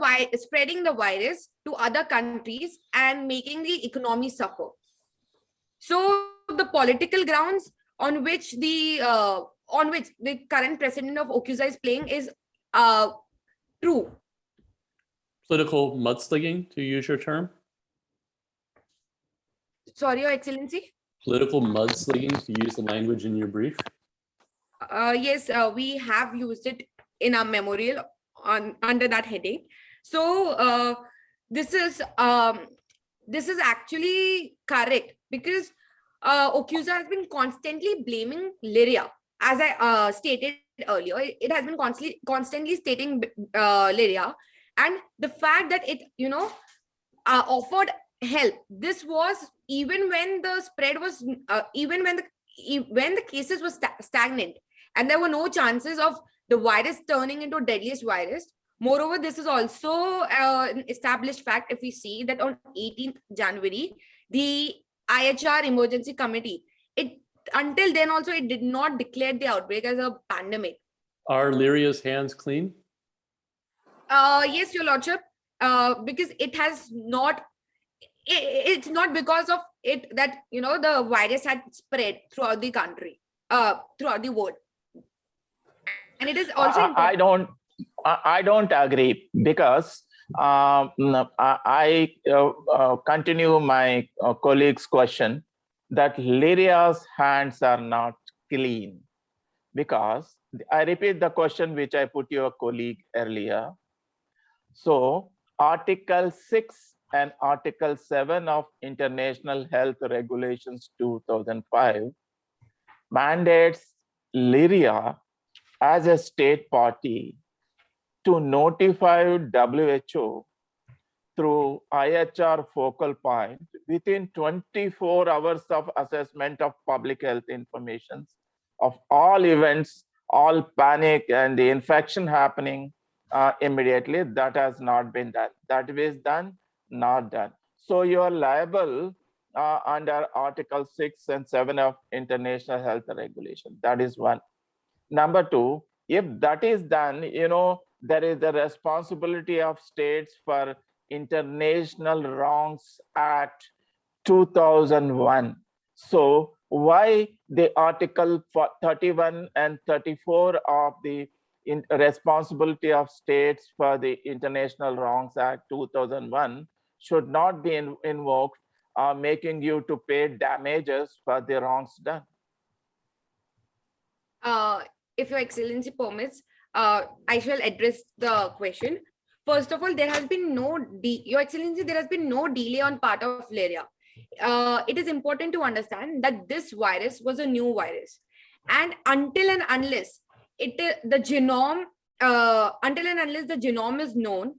virus to other countries and making the economy suffer. So the political grounds on which the current president of Ocuza is playing is true. Political mudslinging, to use your term? Sorry, Your Excellency? Political mudslinging, to use the language in your brief? Yes, we have used it in our memorial under that heading. So this is actually correct, because OQSA has been constantly blaming Lyria. As I stated earlier, it has been constantly stating Lyria, and the fact that it offered help. This was even when the spread was even when the cases were stagnant, and there were no chances of the virus turning into a deadliest virus. Moreover, this is also an established fact. If we see that on 18th January, the IHR Emergency Committee, until then also it did not declare the outbreak as a pandemic. Are Lyria's hands clean? Yes, Your Lordship, because it has not. It's not because of it that the virus had spread throughout the country, throughout the world, and it is also. I don't agree, because I continue my colleague's question that Lyria's hands are not clean, because I repeat the question which I put your colleague earlier. So Article 6 and Article 7 of International Health Regulations 2005 mandates Lyria as a state party to notify WHO through IHR focal point within 24 hours of assessment of public health information of all events, all panic and the infection happening immediately. That has not been done. That is done, not done. So you are liable under Article 6 and 7 of International Health Regulation. That is one. Number two, if that is done, there is the responsibility of states for International Wrongs Act 2001. So why the Article 31 and 34 of the responsibility of states for the International Wrongs Act 2001 should not be invoked, making you to pay damages for the wrongs done? If Your Excellency permits, I shall address the question. First of all, there has been Your Excellency, there has been no delay on part of Lyria. It is important to understand that this virus was a new virus, and until and unless the genome is known,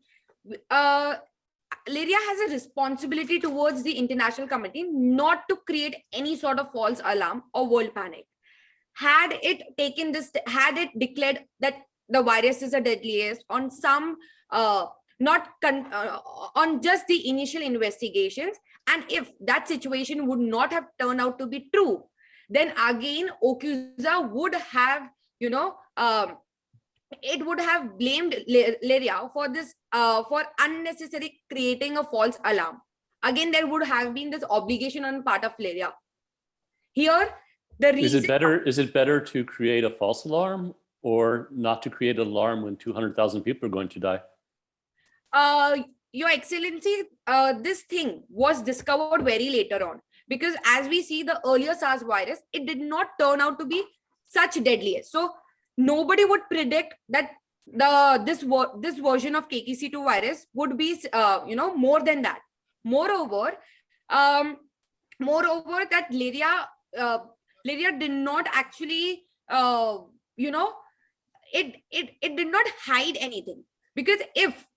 Lyria has a responsibility towards the international committee not to create any sort of false alarm or world panic. Had it declared that the virus is the deadliest on some on just the initial investigations, and if that situation would not have turned out to be true, then again OQSA would have it would have blamed Lyria for this for unnecessary creating a false alarm. Again, there would have been this obligation on part of Lyria. Here, the reason is it better to create a false alarm or not to create an alarm when 200,000 people are going to die? Your Excellency, this thing was discovered very later on, because as we see the earlier SARS virus, it did not turn out to be such deadliest. So nobody would predict that this version of KKC2 virus would be more than that. Moreover, that Lyria did not actually it did not hide anything, because if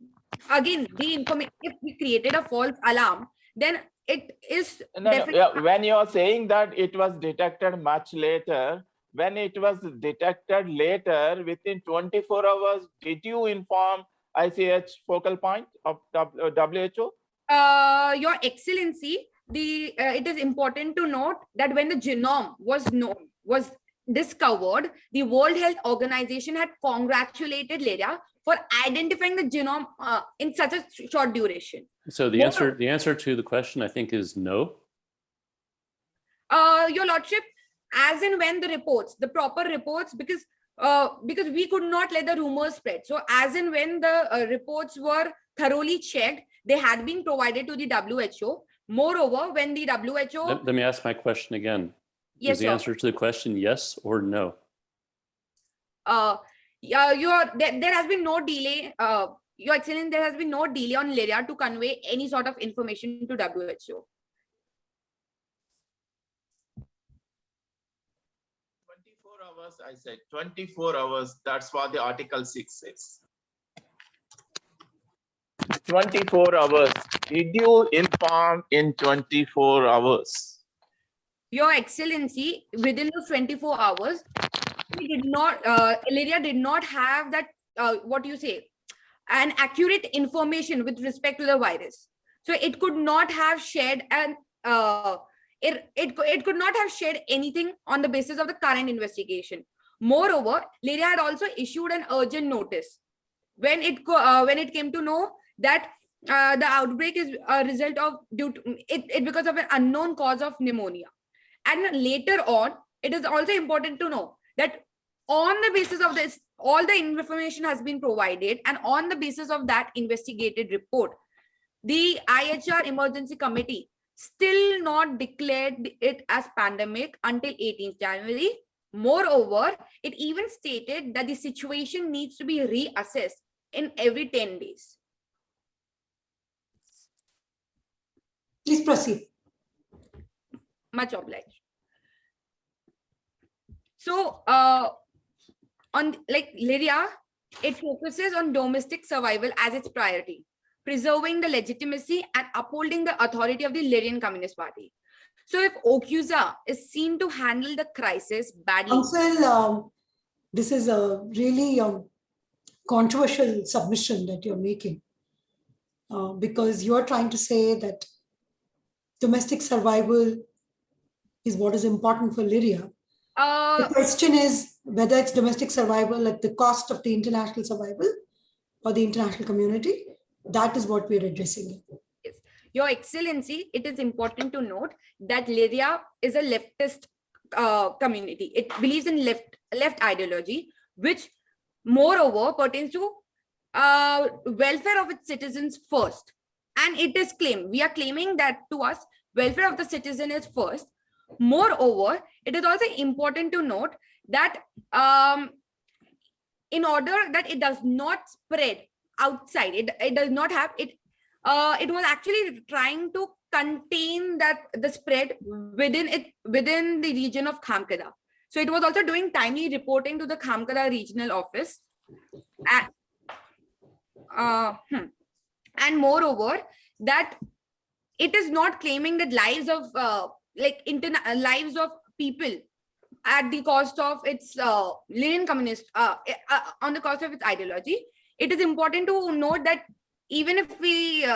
again if we created a false alarm, then it is when you are saying that it was detected much later, when it was detected later within 24 hours, did you inform ICH focal point of WHO? Your Excellency, it is important to note that when the genome was discovered, the World Health Organization had congratulated Lyria for identifying the genome in such a short duration. So the answer to the question, I think, is no. Your Lordship, as in when the proper reports, because we could not let the rumors spread. So as in when the reports were thoroughly checked, they had been provided to the WHO. Moreover, when the WHO... Let me ask my question again. Yes, is the answer to the question yes or no? there has been no delay. Your Excellency, there has been no delay on Lyria to convey any sort of information to WHO. 24 hours, I said 24 hours. That's what the Article 6 says. 24 hours. Did you inform in 24 hours? Your Excellency, within those 24 hours, we did not, Lyria did not have that, what do you say, an accurate information with respect to the virus. So it could not have shared it could not have shared anything on the basis of the current investigation. Moreover, Lyria had also issued an urgent notice when it came to know that the outbreak is a result of because of an unknown cause of pneumonia. And later on, it is also important to know that on the basis of this, all the information has been provided, and on the basis of that investigated report, the IHR Emergency Committee still not declared it as pandemic until 18th January. Moreover, it even stated that the situation needs to be reassessed in every 10 days. Please proceed. Much obliged. So, on Lyria, it focuses on domestic survival as its priority, preserving the legitimacy and upholding the authority of the Lyrian Communist Party. So if OCUSA is seen to handle the crisis badly... Counsel, this is a really controversial submission that you're making, because you're trying to say that domestic survival is what is important for Lyria. The question is whether it's domestic survival at the cost of the international survival or the international community. That is what we're addressing. Yes. Your Excellency, it is important to note that Lyria is a leftist community. It believes in left ideology, which moreover pertains to welfare of its citizens first. And it is claimed, we are claiming that to us, welfare of the citizen is first. Moreover, it is also important to note that in order that it does not spread outside, it does not have it. It was actually trying to contain the spread within the region of Khamkada. So it was also doing timely reporting to the Khamkada regional office. And moreover, that it is not claiming that lives of lives of people at the cost of its Lenin communist on the cost of its ideology. It is important to note that even if we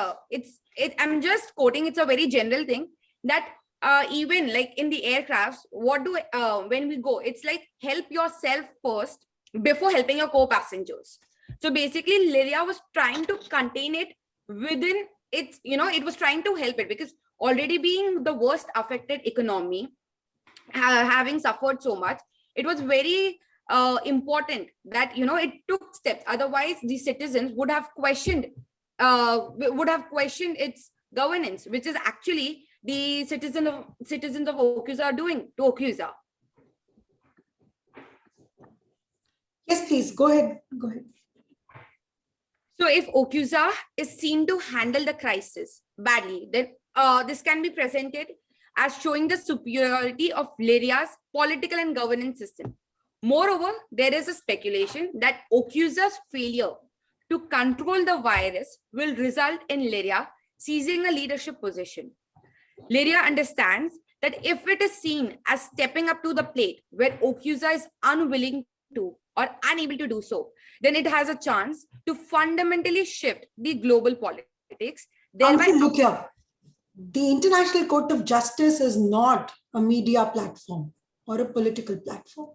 I'm just quoting, it's a very general thing, that even like in the aircrafts, what do when we go, it's like help yourself first before helping your co-passengers. So basically Lyria was trying to contain it within its, it was trying to help it, because already being the worst affected economy, having suffered so much, it was very important that, it took steps. Otherwise, the citizens would have questioned its governance, which is actually the citizens of OCUSA are doing to OCUSA. Yes, please, go ahead. Go ahead. So if OCUSA is seen to handle the crisis badly, then this can be presented as showing the superiority of Lyria's political and governance system. Moreover, there is a speculation that OCUSA's failure to control the virus will result in Lyria seizing a leadership position. Lyria understands that if it is seen as stepping up to the plate where OCUSA is unwilling to or unable to do so, then it has a chance to fundamentally shift the global politics. Look here. The International Court of Justice is not a media platform or a political platform.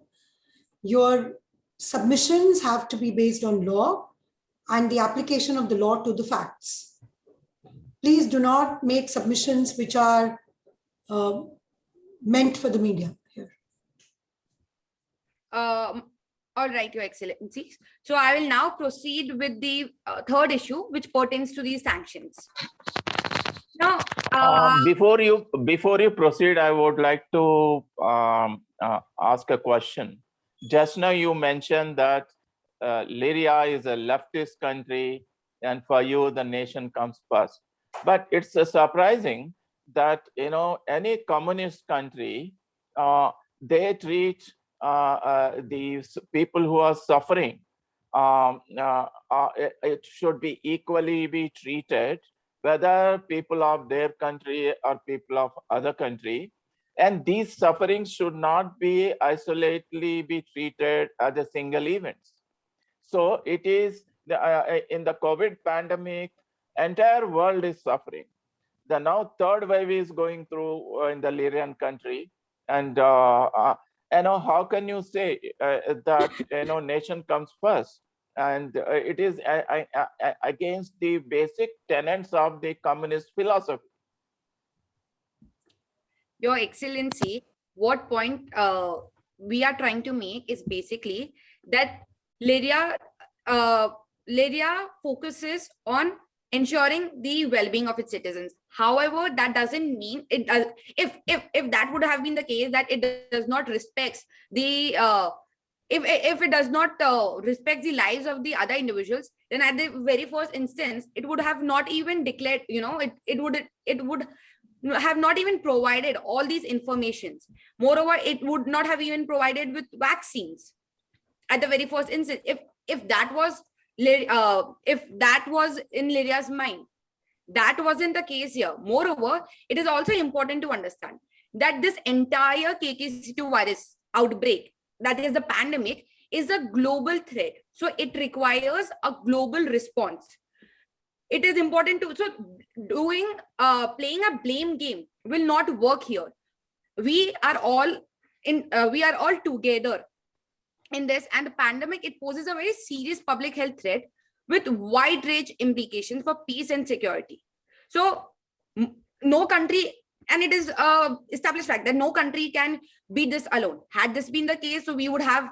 Your submissions have to be based on law and the application of the law to the facts. Please do not make submissions which are meant for the media here. All right, Your Excellencies. So I will now proceed with the third issue, which pertains to these sanctions. Now, before you proceed, I would like to ask a question. Just now you mentioned that Lyria is a leftist country, and for you, the nation comes first. But it's surprising that, you know, any communist country, they treat these people who are suffering, it should be equally be treated, whether people of their country or people of other country. And these sufferings should not be isolatedly be treated as a single event. So it is in the COVID pandemic, entire world is suffering. The now third wave is going through in the Lyrian country, and you know, how can you say that, you know, nation comes first? And it is against the basic tenets of the communist philosophy. Your Excellency, what point we are trying to make is basically that Lyria focuses on ensuring the well-being of its citizens. However, that doesn't mean it does. If that would have been the case, that it does not respect the if it does not respect the lives of the other individuals, then at the very first instance, it would have not even declared. You know, it would have not even provided all these informations. Moreover, it would not have even provided with vaccines at the very first instance. If that was in Lyria's mind, that wasn't the case here. Moreover, it is also important to understand that this entire KKC2 virus outbreak, that is the pandemic, is a global threat. So it requires a global response. It is important to, so playing a blame game will not work here. We are all together in this, and the pandemic, it poses a very serious public health threat with wide range implications for peace and security. So no country, and it is established fact that no country can beat this alone. Had this been the case, so we could have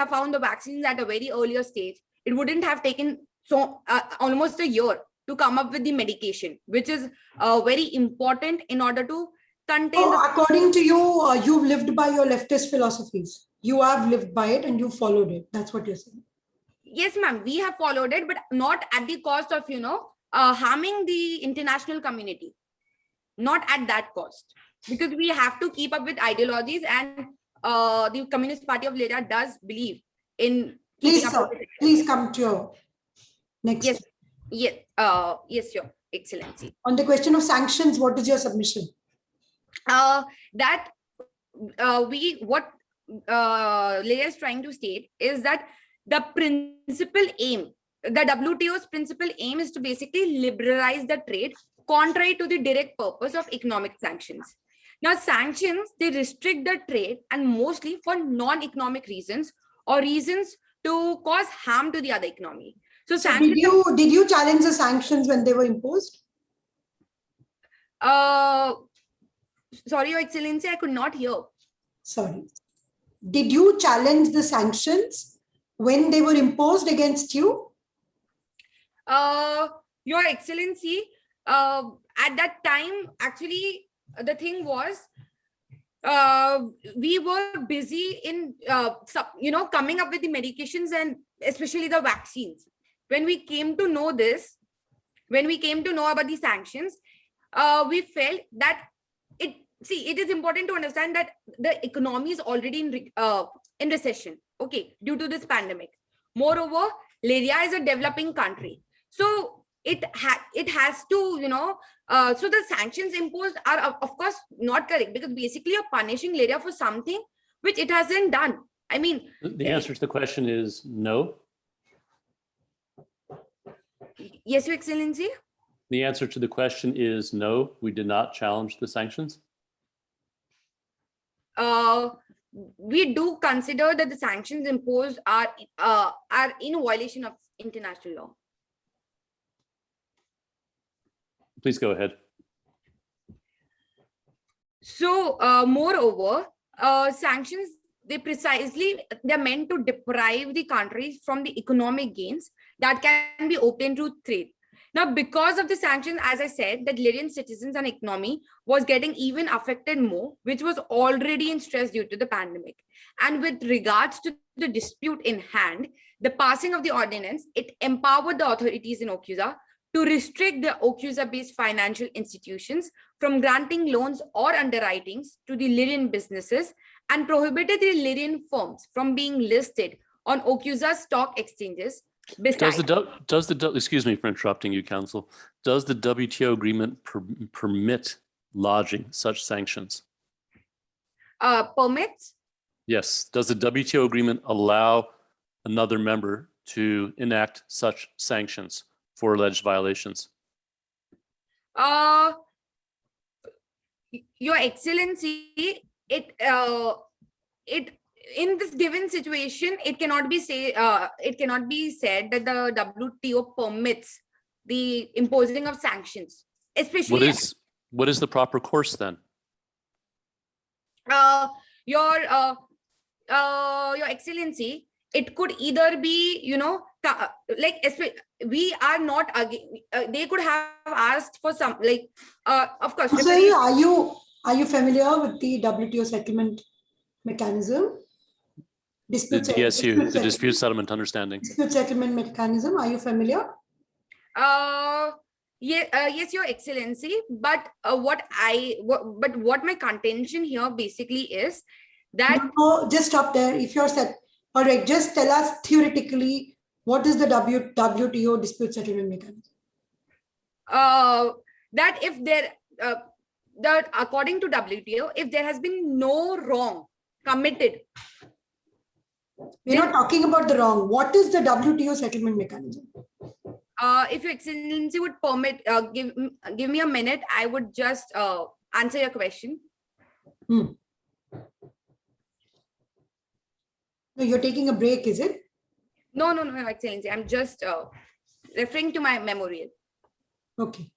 found the vaccines at a very earlier stage. It wouldn't have taken almost a year to come up with the medication, which is very important in order to contain. According to you, you've lived by your leftist philosophies. You have lived by it and you followed it. That's what you're saying. Yes, ma'am, we have followed it, but not at the cost of, harming the international community. Not at that cost, because we have to keep up with ideologies, and the Communist Party of Lyria does believe in. Please come to your next. Yes, Your Excellency. On the question of sanctions, what is your submission? That what Lyria is trying to state is that the principal aim, the WTO's principal aim, is to basically liberalize the trade, contrary to the direct purpose of economic sanctions. Now, sanctions, they restrict the trade, and mostly for non-economic reasons or reasons to cause harm to the other economy. So did you challenge the sanctions when they were imposed? Sorry, Your Excellency, I could not hear. Sorry. Did you challenge the sanctions when they were imposed against you? Your Excellency, at that time, actually, the thing was, we were busy in, coming up with the medications and especially the vaccines. When we came to know this, when we came to know about the sanctions, we felt that it is important to understand that the economy is already in recession, okay, due to this pandemic. Moreover, Lyria is a developing country. So it has to, so the sanctions imposed are, of course, not correct, because basically you're punishing Lyria for something which it hasn't done. I mean, the answer to the question is no. Yes, Your Excellency. The answer to the question is no, we did not challenge the sanctions. We do consider that the sanctions imposed are in violation of international law. Please go ahead. So, moreover, sanctions, they're meant to deprive the countries from the economic gains that can be obtained through trade. Now, because of the sanctions, as I said, that Lyrian citizens and economy was getting even affected more, which was already in stress due to the pandemic. And with regards to the dispute in hand, the passing of the ordinance, it empowered the authorities in OCUSA to restrict the OCUSA-based financial institutions from granting loans or underwritings to the Lyrian businesses and prohibited the Lyrian firms from being listed on OCUSA stock exchanges. Besides, excuse me for interrupting you, counsel. Does the WTO agreement permit lodging such sanctions? Permits? Yes. Does the WTO agreement allow another member to enact such sanctions for alleged violations? Your Excellency, in this given situation, it cannot be said that the WTO permits the imposing of sanctions, especially. What is the proper course then? Your Excellency, it could either be, we are not they could have asked for some, of course. So are you familiar with the WTO settlement mechanism? The DSU, the dispute settlement understanding. Dispute settlement mechanism. Are you familiar? Yes, Your Excellency. But what my contention here basically is that. No, just stop there. If you're set, all right, just tell us theoretically what is the WTO dispute settlement mechanism. That if there, that according to WTO, if there has been no wrong committed. We're not talking about the wrong. What is the WTO settlement mechanism? If Your Excellency would permit, give me a minute, I would just answer your question. No, you're taking a break, is it? No, Your Excellency. I'm just referring to my memorial. Okay.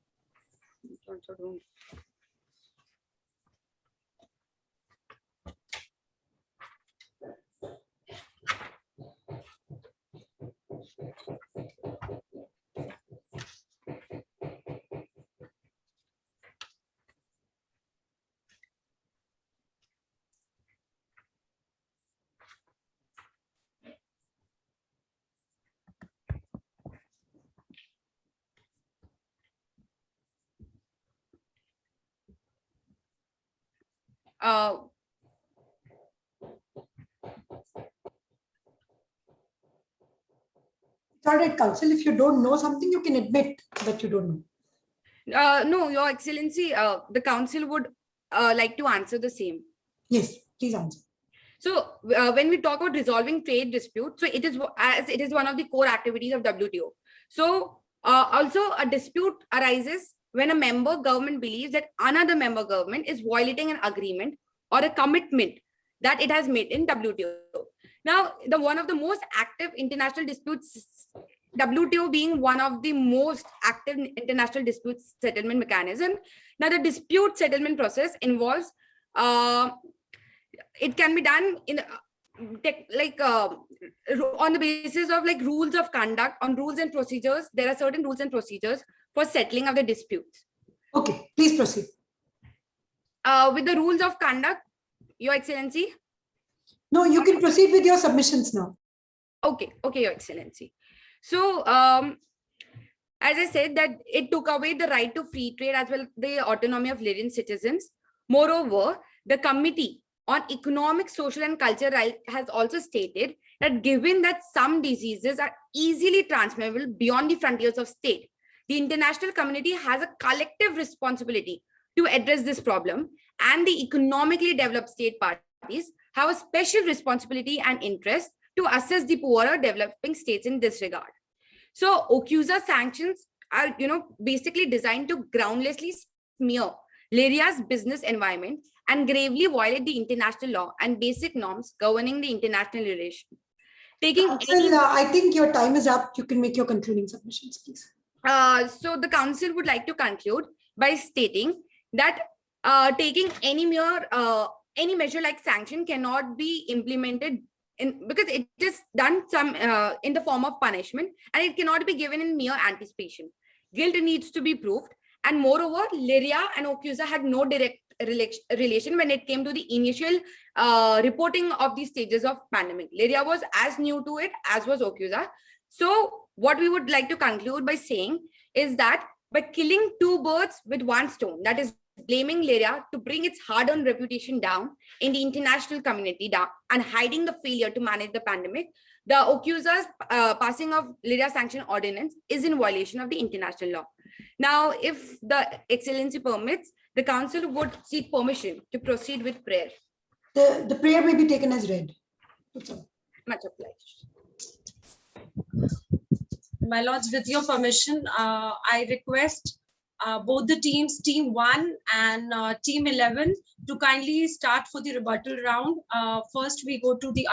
It's all right, counsel. If you don't know something, you can admit that you don't know. No, Your Excellency, the council would like to answer the same. Yes, please answer. So when we talk about resolving trade disputes, so it is one of the core activities of WTO. So also a dispute arises when a member government believes that another member government is violating an agreement or a commitment that it has made in WTO. Now, one of the most active international disputes, WTO being one of the most active international dispute settlement mechanism. Now, the dispute settlement process involves, it can be done in on the basis of rules of conduct, on rules and procedures. There are certain rules and procedures for settling of the disputes. Okay, please proceed. With the rules of conduct, Your Excellency. No, you can proceed with your submissions now. Okay, Your Excellency. So, as I said, that it took away the right to free trade as well as the autonomy of Lyrian citizens. Moreover, the Committee on Economic, Social and Cultural Rights has also stated that given that some diseases are easily transmissible beyond the frontiers of state, the international community has a collective responsibility to address this problem, and the economically developed state parties have a special responsibility and interest to assess the poorer developing states in this regard. So OCUSA sanctions are, basically designed to groundlessly smear Lyria's business environment and gravely violate the international law and basic norms governing the international relation. I think your time is up. You can make your concluding submissions, please. So the council would like to conclude by stating that taking any measure like sanction cannot be implemented because it is done in the form of punishment, and it cannot be given in mere anticipation. guilt needs to be proved. And moreover, Leria and Ocuza had no direct relation when it came to the initial reporting of the stages of pandemic. Leria was as new to it as was Ocuza. So what we would like to conclude by saying is that by killing two birds with one stone, that is blaming Leria to bring its hard-earned reputation down in the international community and hiding the failure to manage the pandemic, the Ocuza's passing of Leria sanction ordinance is in violation of the international law. Now, if the Excellency permits, the Council would seek permission to proceed with prayer. The prayer may be taken as read. Much obliged. My lords, with your permission, I request both the teams, team 1 and team 11, to kindly start for the rebuttal round. First, we go to the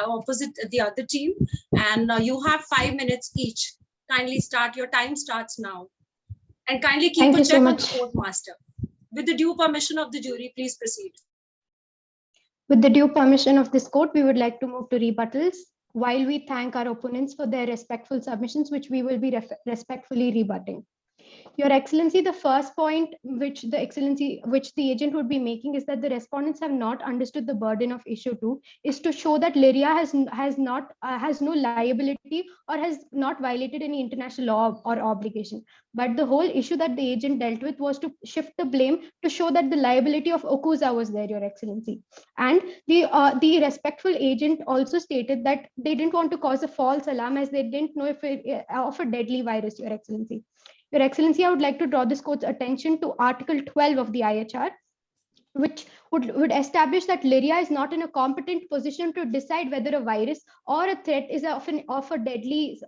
other team, and you have 5 minutes each. Kindly start. Your time starts now. And kindly keep a check on the courtmaster. With the due permission of the jury, please proceed. With the due permission of this court, we would like to move to rebuttals. While we thank our opponents for their respectful submissions, which we will be respectfully rebutting. Your Excellency, the first point which the agent would be making is that the respondents have not understood the burden of issue 2 is to show that Leria has no liability or has not violated any international law or obligation. But the whole issue that the agent dealt with was to shift the blame to show that the liability of Ocuza was there, Your Excellency. And the respectful agent also stated that they didn't want to cause a false alarm as they didn't know of a deadly virus, Your Excellency. Your Excellency, I would like to draw this court's attention to Article 12 of the IHR, which would establish that Leria is not in a competent position to decide whether a virus or a threat is of a deadly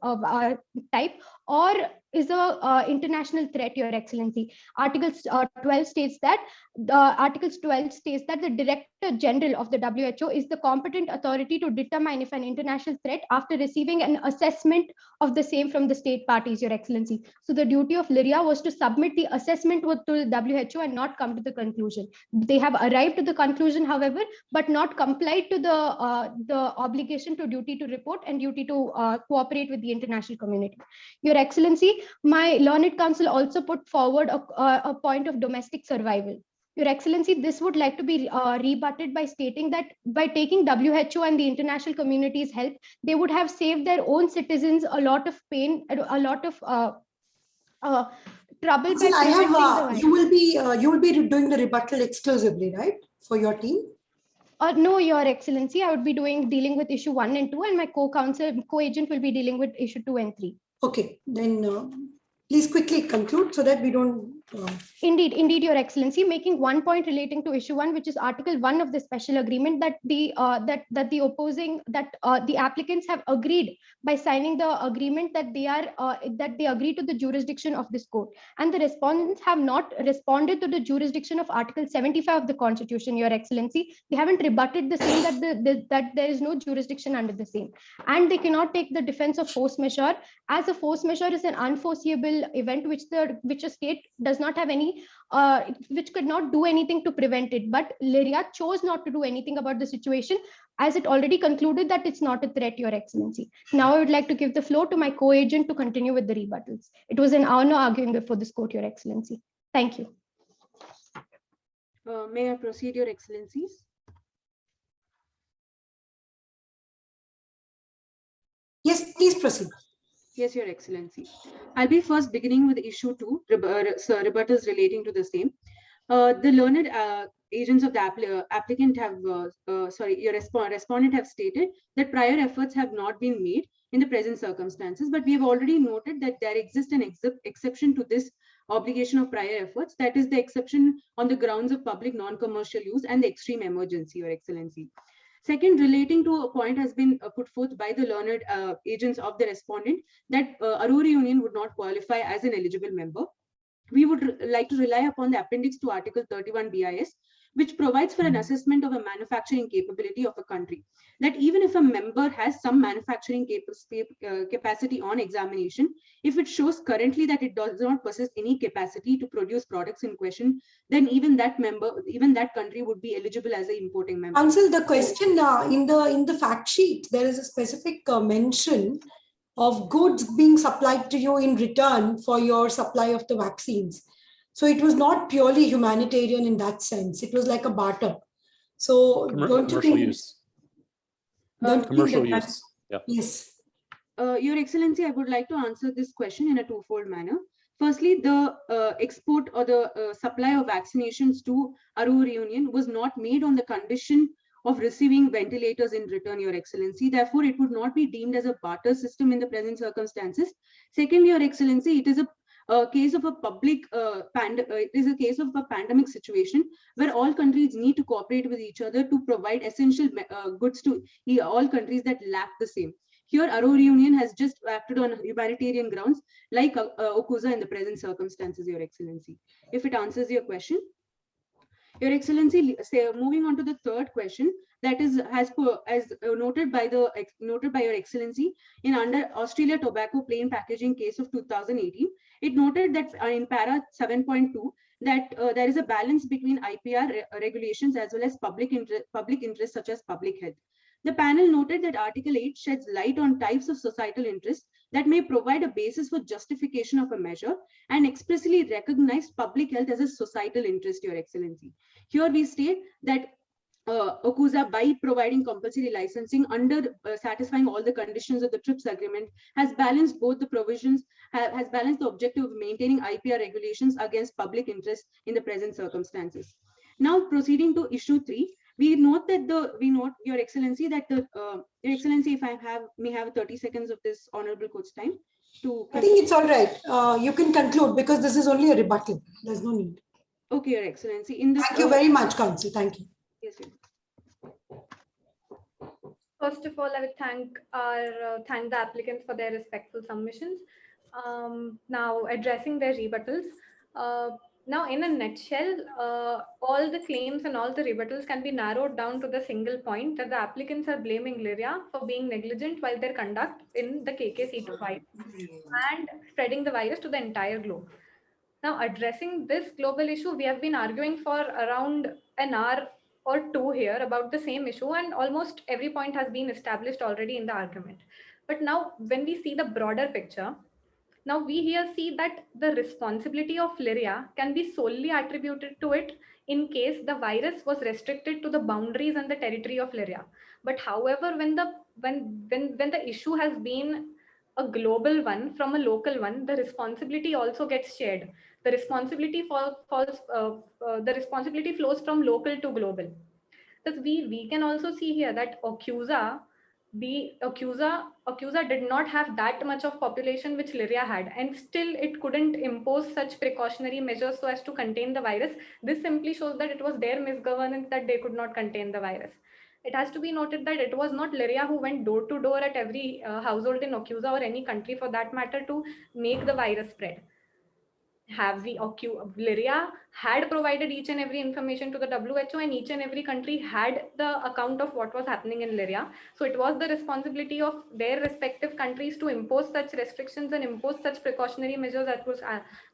type or is a international threat, Your Excellency. Article 12 states that the Director General of the WHO is the competent authority to determine if an international threat after receiving an assessment of the same from the state parties, Your Excellency. So the duty of Leria was to submit the assessment to the WHO and not come to the conclusion. They have arrived to the conclusion, however, but not complied to the obligation to duty to report and duty to cooperate with the international community. Your Excellency, my learned counsel also put forward a point of domestic survival. Your Excellency, this would like to be rebutted by stating that by taking WHO and the international community's help, they would have saved their own citizens a lot of pain, a lot of trouble. You will be doing the rebuttal exclusively, right, for your team? No, Your Excellency, I would be dealing with issue 1 and 2, and my co-agent will be dealing with issue 2 and 3. Okay, then please quickly conclude so that we don't. Indeed, Your Excellency, making one point relating to issue 1, which is Article 1 of the special agreement, that the applicants have agreed by signing the agreement that they agree to the jurisdiction of this court, and the respondents have not responded to the jurisdiction of Article 75 of the Constitution, Your Excellency. They haven't rebutted the same that there is no jurisdiction under the same, and they cannot take the defense of force majeure, as a force majeure is an unforeseeable event which a state does not have any, which could not do anything to prevent it. But Leria chose not to do anything about the situation, as it already concluded that it's not a threat, Your Excellency. Now I would like to give the floor to my co-agent to continue with the rebuttals. It was an honor arguing before this court, Your Excellency. Thank you. May I proceed, Your Excellencies? Yes, please proceed. Yes, Your Excellency. I'll be first beginning with issue 2, rebuttals relating to the same. The learned agents of the applicant have, your respondent have stated that prior efforts have not been made in the present circumstances, but we have already noted that there exists an exception to this obligation of prior efforts. That is the exception on the grounds of public non-commercial use and the extreme emergency, Your Excellency. Second, relating to a point has been put forth by the learned agents of the respondent that Aruri Union would not qualify as an eligible member. We would like to rely upon the appendix to Article 31 BIS, which provides for an assessment of a manufacturing capability of a country. That even if a member has some manufacturing capacity on examination, if it shows currently that it does not possess any capacity to produce products in question, then even that country would be eligible as an importing member. Counsel, the question in the fact sheet, there is a specific mention of goods being supplied to you in return for your supply of the vaccines. So it was not purely humanitarian in that sense. It was like a barter. So don't you Commercial think? use. Don't you Commercial think that use. Yeah. Yes. Your Excellency, I would like to answer this question in a twofold manner. Firstly, the export or the supply of vaccinations to Aru Union was not made on the condition of receiving ventilators in return, Your Excellency. Therefore, it would not be deemed as a barter system in the present circumstances. Secondly, Your Excellency, it is a case of a it is a case of a pandemic situation where all countries need to cooperate with each other to provide essential goods to all countries that lack the same. Here, Aurora Union has just acted on humanitarian grounds, like Okuza in the present circumstances, Your Excellency. If it answers your question. Your Excellency, moving on to the third question, that is, as noted by Your Excellency, in under Australia tobacco plain packaging case of 2018, it noted that in para 7.2 that there is a balance between IPR regulations as well as public interest such as public health. The panel noted that Article 8 sheds light on types of societal interest that may provide a basis for justification of a measure and expressly recognized public health as a societal interest, Your Excellency. Here we state that Okuza, by providing compulsory licensing under satisfying all the conditions of the TRIPS agreement, has balanced both the provisions, has balanced the objective of maintaining IPR regulations against public interest in the present circumstances. Now, proceeding to issue 3, we note, Your Excellency, that Your Excellency, if I may have 30 seconds of this honorable court's time to. I think it's all right. You can conclude because this is only a rebuttal. There's no need. Okay, Your Excellency. In this, thank you very much, Counsel. Thank you. Yes, yes. First of all, I would thank the applicants for their respectful submissions. Now, addressing their rebuttals. Now, in a nutshell, all the claims and all the rebuttals can be narrowed down to the single point that the applicants are blaming Lyria for being negligent while their conduct in the KKC2 and spreading the virus to the entire globe. Now, addressing this global issue, we have been arguing for around an hour or two here about the same issue, and almost every point has been established already in the argument. But now, when we see the broader picture, now we here see that the responsibility of Lyria can be solely attributed to it in case the virus was restricted to the boundaries and the territory of Lyria. But however, when the issue has been a global one from a local one, the responsibility also gets shared. The responsibility the responsibility flows from local to global. Because we can also see here that Okuza did not have that much of population which Lyria had, and still it couldn't impose such precautionary measures so as to contain the virus. This simply shows that it was their misgovernance that they could not contain the virus. It has to be noted that it was not Lyria who went door to door at every household in Okuza or any country for that matter to make the virus spread. Lyria had provided each and every information to the WHO, and each and every country had the account of what was happening in Lyria. So it was the responsibility of their respective countries to impose such restrictions and impose such precautionary measures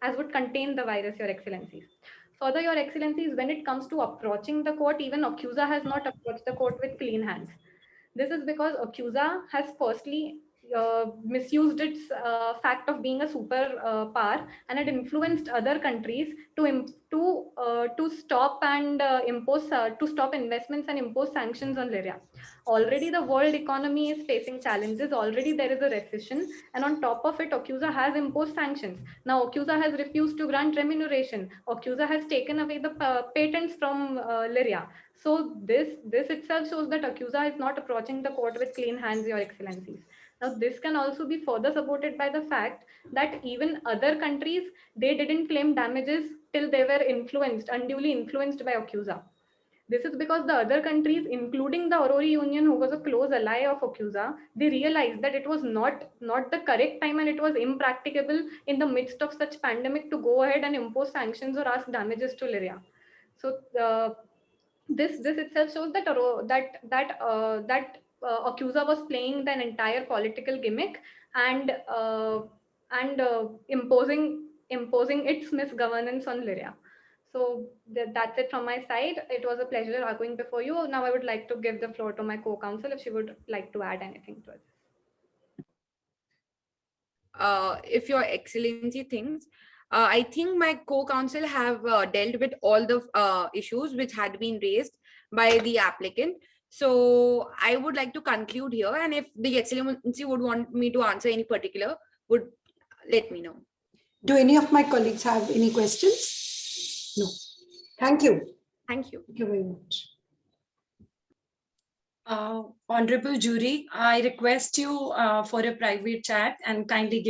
as would contain the virus, Your Excellencies. Further, Your Excellencies, when it comes to approaching the court, even Okuza has not approached the court with clean hands. This is because Okuza has firstly misused its fact of being a super power and had influenced other countries to stop and to stop investments and impose sanctions on Lyria. Already the world economy is facing challenges. Already there is a recession, and on top of it, Okuza has imposed sanctions. Now Okuza has refused to grant remuneration. Okuza has taken away the patents from Lyria. So this itself shows that Okuza is not approaching the court with clean hands, Your Excellencies. Now, this can also be further supported by the fact that even other countries, they didn't claim damages till they were unduly influenced by Okuza. This is because the other countries, including the Aurora Union, who was a close ally of Okuza, they realized that it was not the correct time and it was impracticable in the midst of such pandemic to go ahead and impose sanctions or ask damages to Lyria. So this itself shows that Okuza was playing the entire political gimmick and imposing its misgovernance on Lyria. So that's it from my side. It was a pleasure arguing before you. Now I would like to give the floor to my co-counsel if she would like to add anything to it. if Your Excellency thinks, I think my co-counsel have dealt with all the issues which had been raised by the applicant. So I would like to conclude here, and if the Excellency would want me to answer any particular, would let me know. Do any of my colleagues have any questions? No. Thank you. Thank you. Thank you very much. Honorable jury, I request you for a private chat and kindly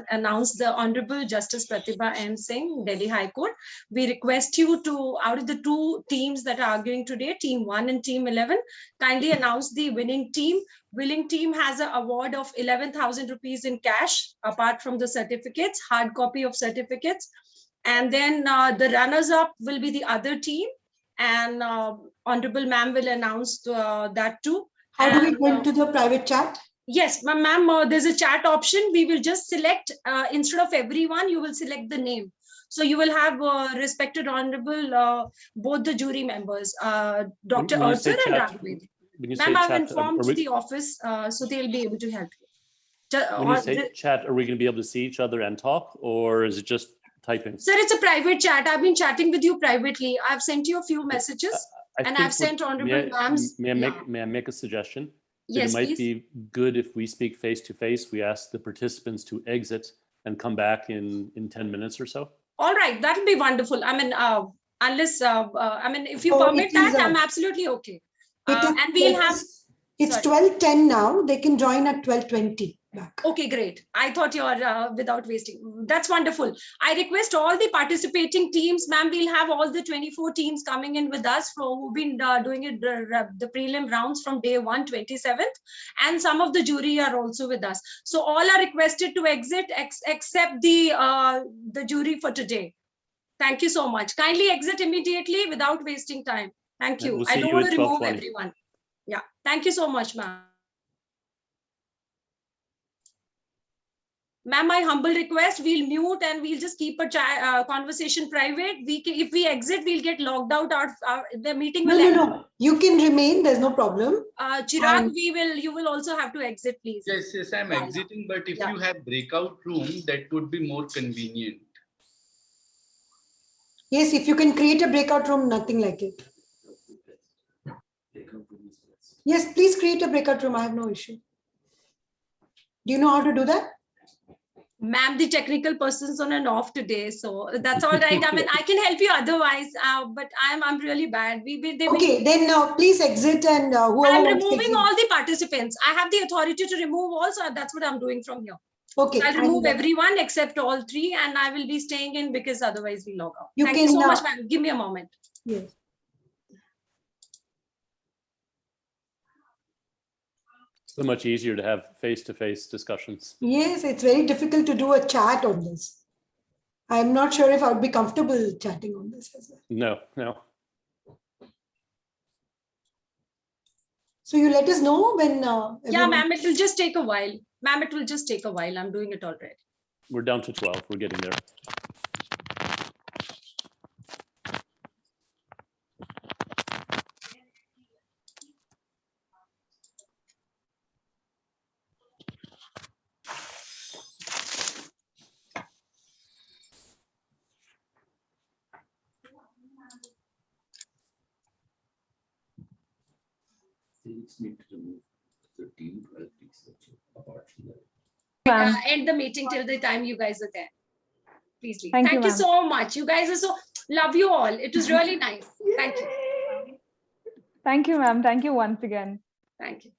announce the Honorable Justice Pratibha M. Singh, Delhi High Court. We request you to, out of the two teams that are arguing today, Team 1 and Team 11, kindly announce the winning team. Winning team has an award of 11,000 rupees in cash, apart from the certificates, hard copy of certificates. And then the runners-up will be the other team. And Honorable Ma'am will announce that too. How do we go into the private chat? Yes, ma'am, there's a chat option. We will just select, instead of everyone, you will select the name. So you will have respected Honorable, both the jury members, Dr. Ursur and Raghavender. Ma'am, I've informed the office, so they'll be able to help you. When you say chat, are we going to be able to see each other and talk, or is it just typing? Sir, it's a private chat. I've been chatting with you privately. I've sent you a few messages, and I've sent Honorable Ma'ams. May I make a suggestion? Yes, it might please. be good if we speak face to face. We ask the participants to exit and come back in 10 minutes or so. All right, that'll be wonderful. I mean, unless if you permit that, I'm absolutely okay. And we'll have. It's 12:10 now. They can join at 12:20 back. Okay, great. I thought you're without wasting. That's wonderful. I request all the participating teams, ma'am. We'll have all the 24 teams coming in with us who've been doing it the prelim rounds from day 1, 27th, and some of the jury are also with us. So all are requested to exit except the jury for today. Thank you so much. Kindly exit immediately without wasting time. Thank you. We'll I don't want to remove 12:20. everyone. Yeah. Thank you so much, ma'am. Ma'am, my humble request, we'll mute and we'll just keep a conversation private. If we exit, we'll get logged out. The meeting will end. No. You can remain. There's no problem. Chirag, you will also have to exit, please. Yes, I'm exiting. But if you have breakout room, that would be more convenient. Yes, if you can create a breakout room, nothing like it. Yes, please create a breakout room. I have no issue. Do you know how to do that? Ma'am, the technical person's on and off today, so that's all right. I mean, I can help you otherwise, but I'm really bad. Okay, then please exit and whoever. I'm removing all the participants. I have the authority to remove all, so that's what I'm doing from here. Okay. I'll remove everyone except all three, and I will be staying in because otherwise we log out. Thank you so much, ma'am. Give me a moment. Yes. So much easier to have face-to-face discussions. Yes, it's very difficult to do a chat on this. I'm not sure if I would be comfortable chatting on this as well. No. So you let us know when. Yeah, ma'am, it will just take a while. Ma'am, it will just take a while. I'm doing it already. We're down to 12. We're getting there. Need to remove 13, 12 weeks apart from that. End the meeting till the time you guys are there. Please leave. Thank you so much. You guys are so, love you all. It was really nice. Thank you. Thank you, ma'am. Thank you once again. Thank you.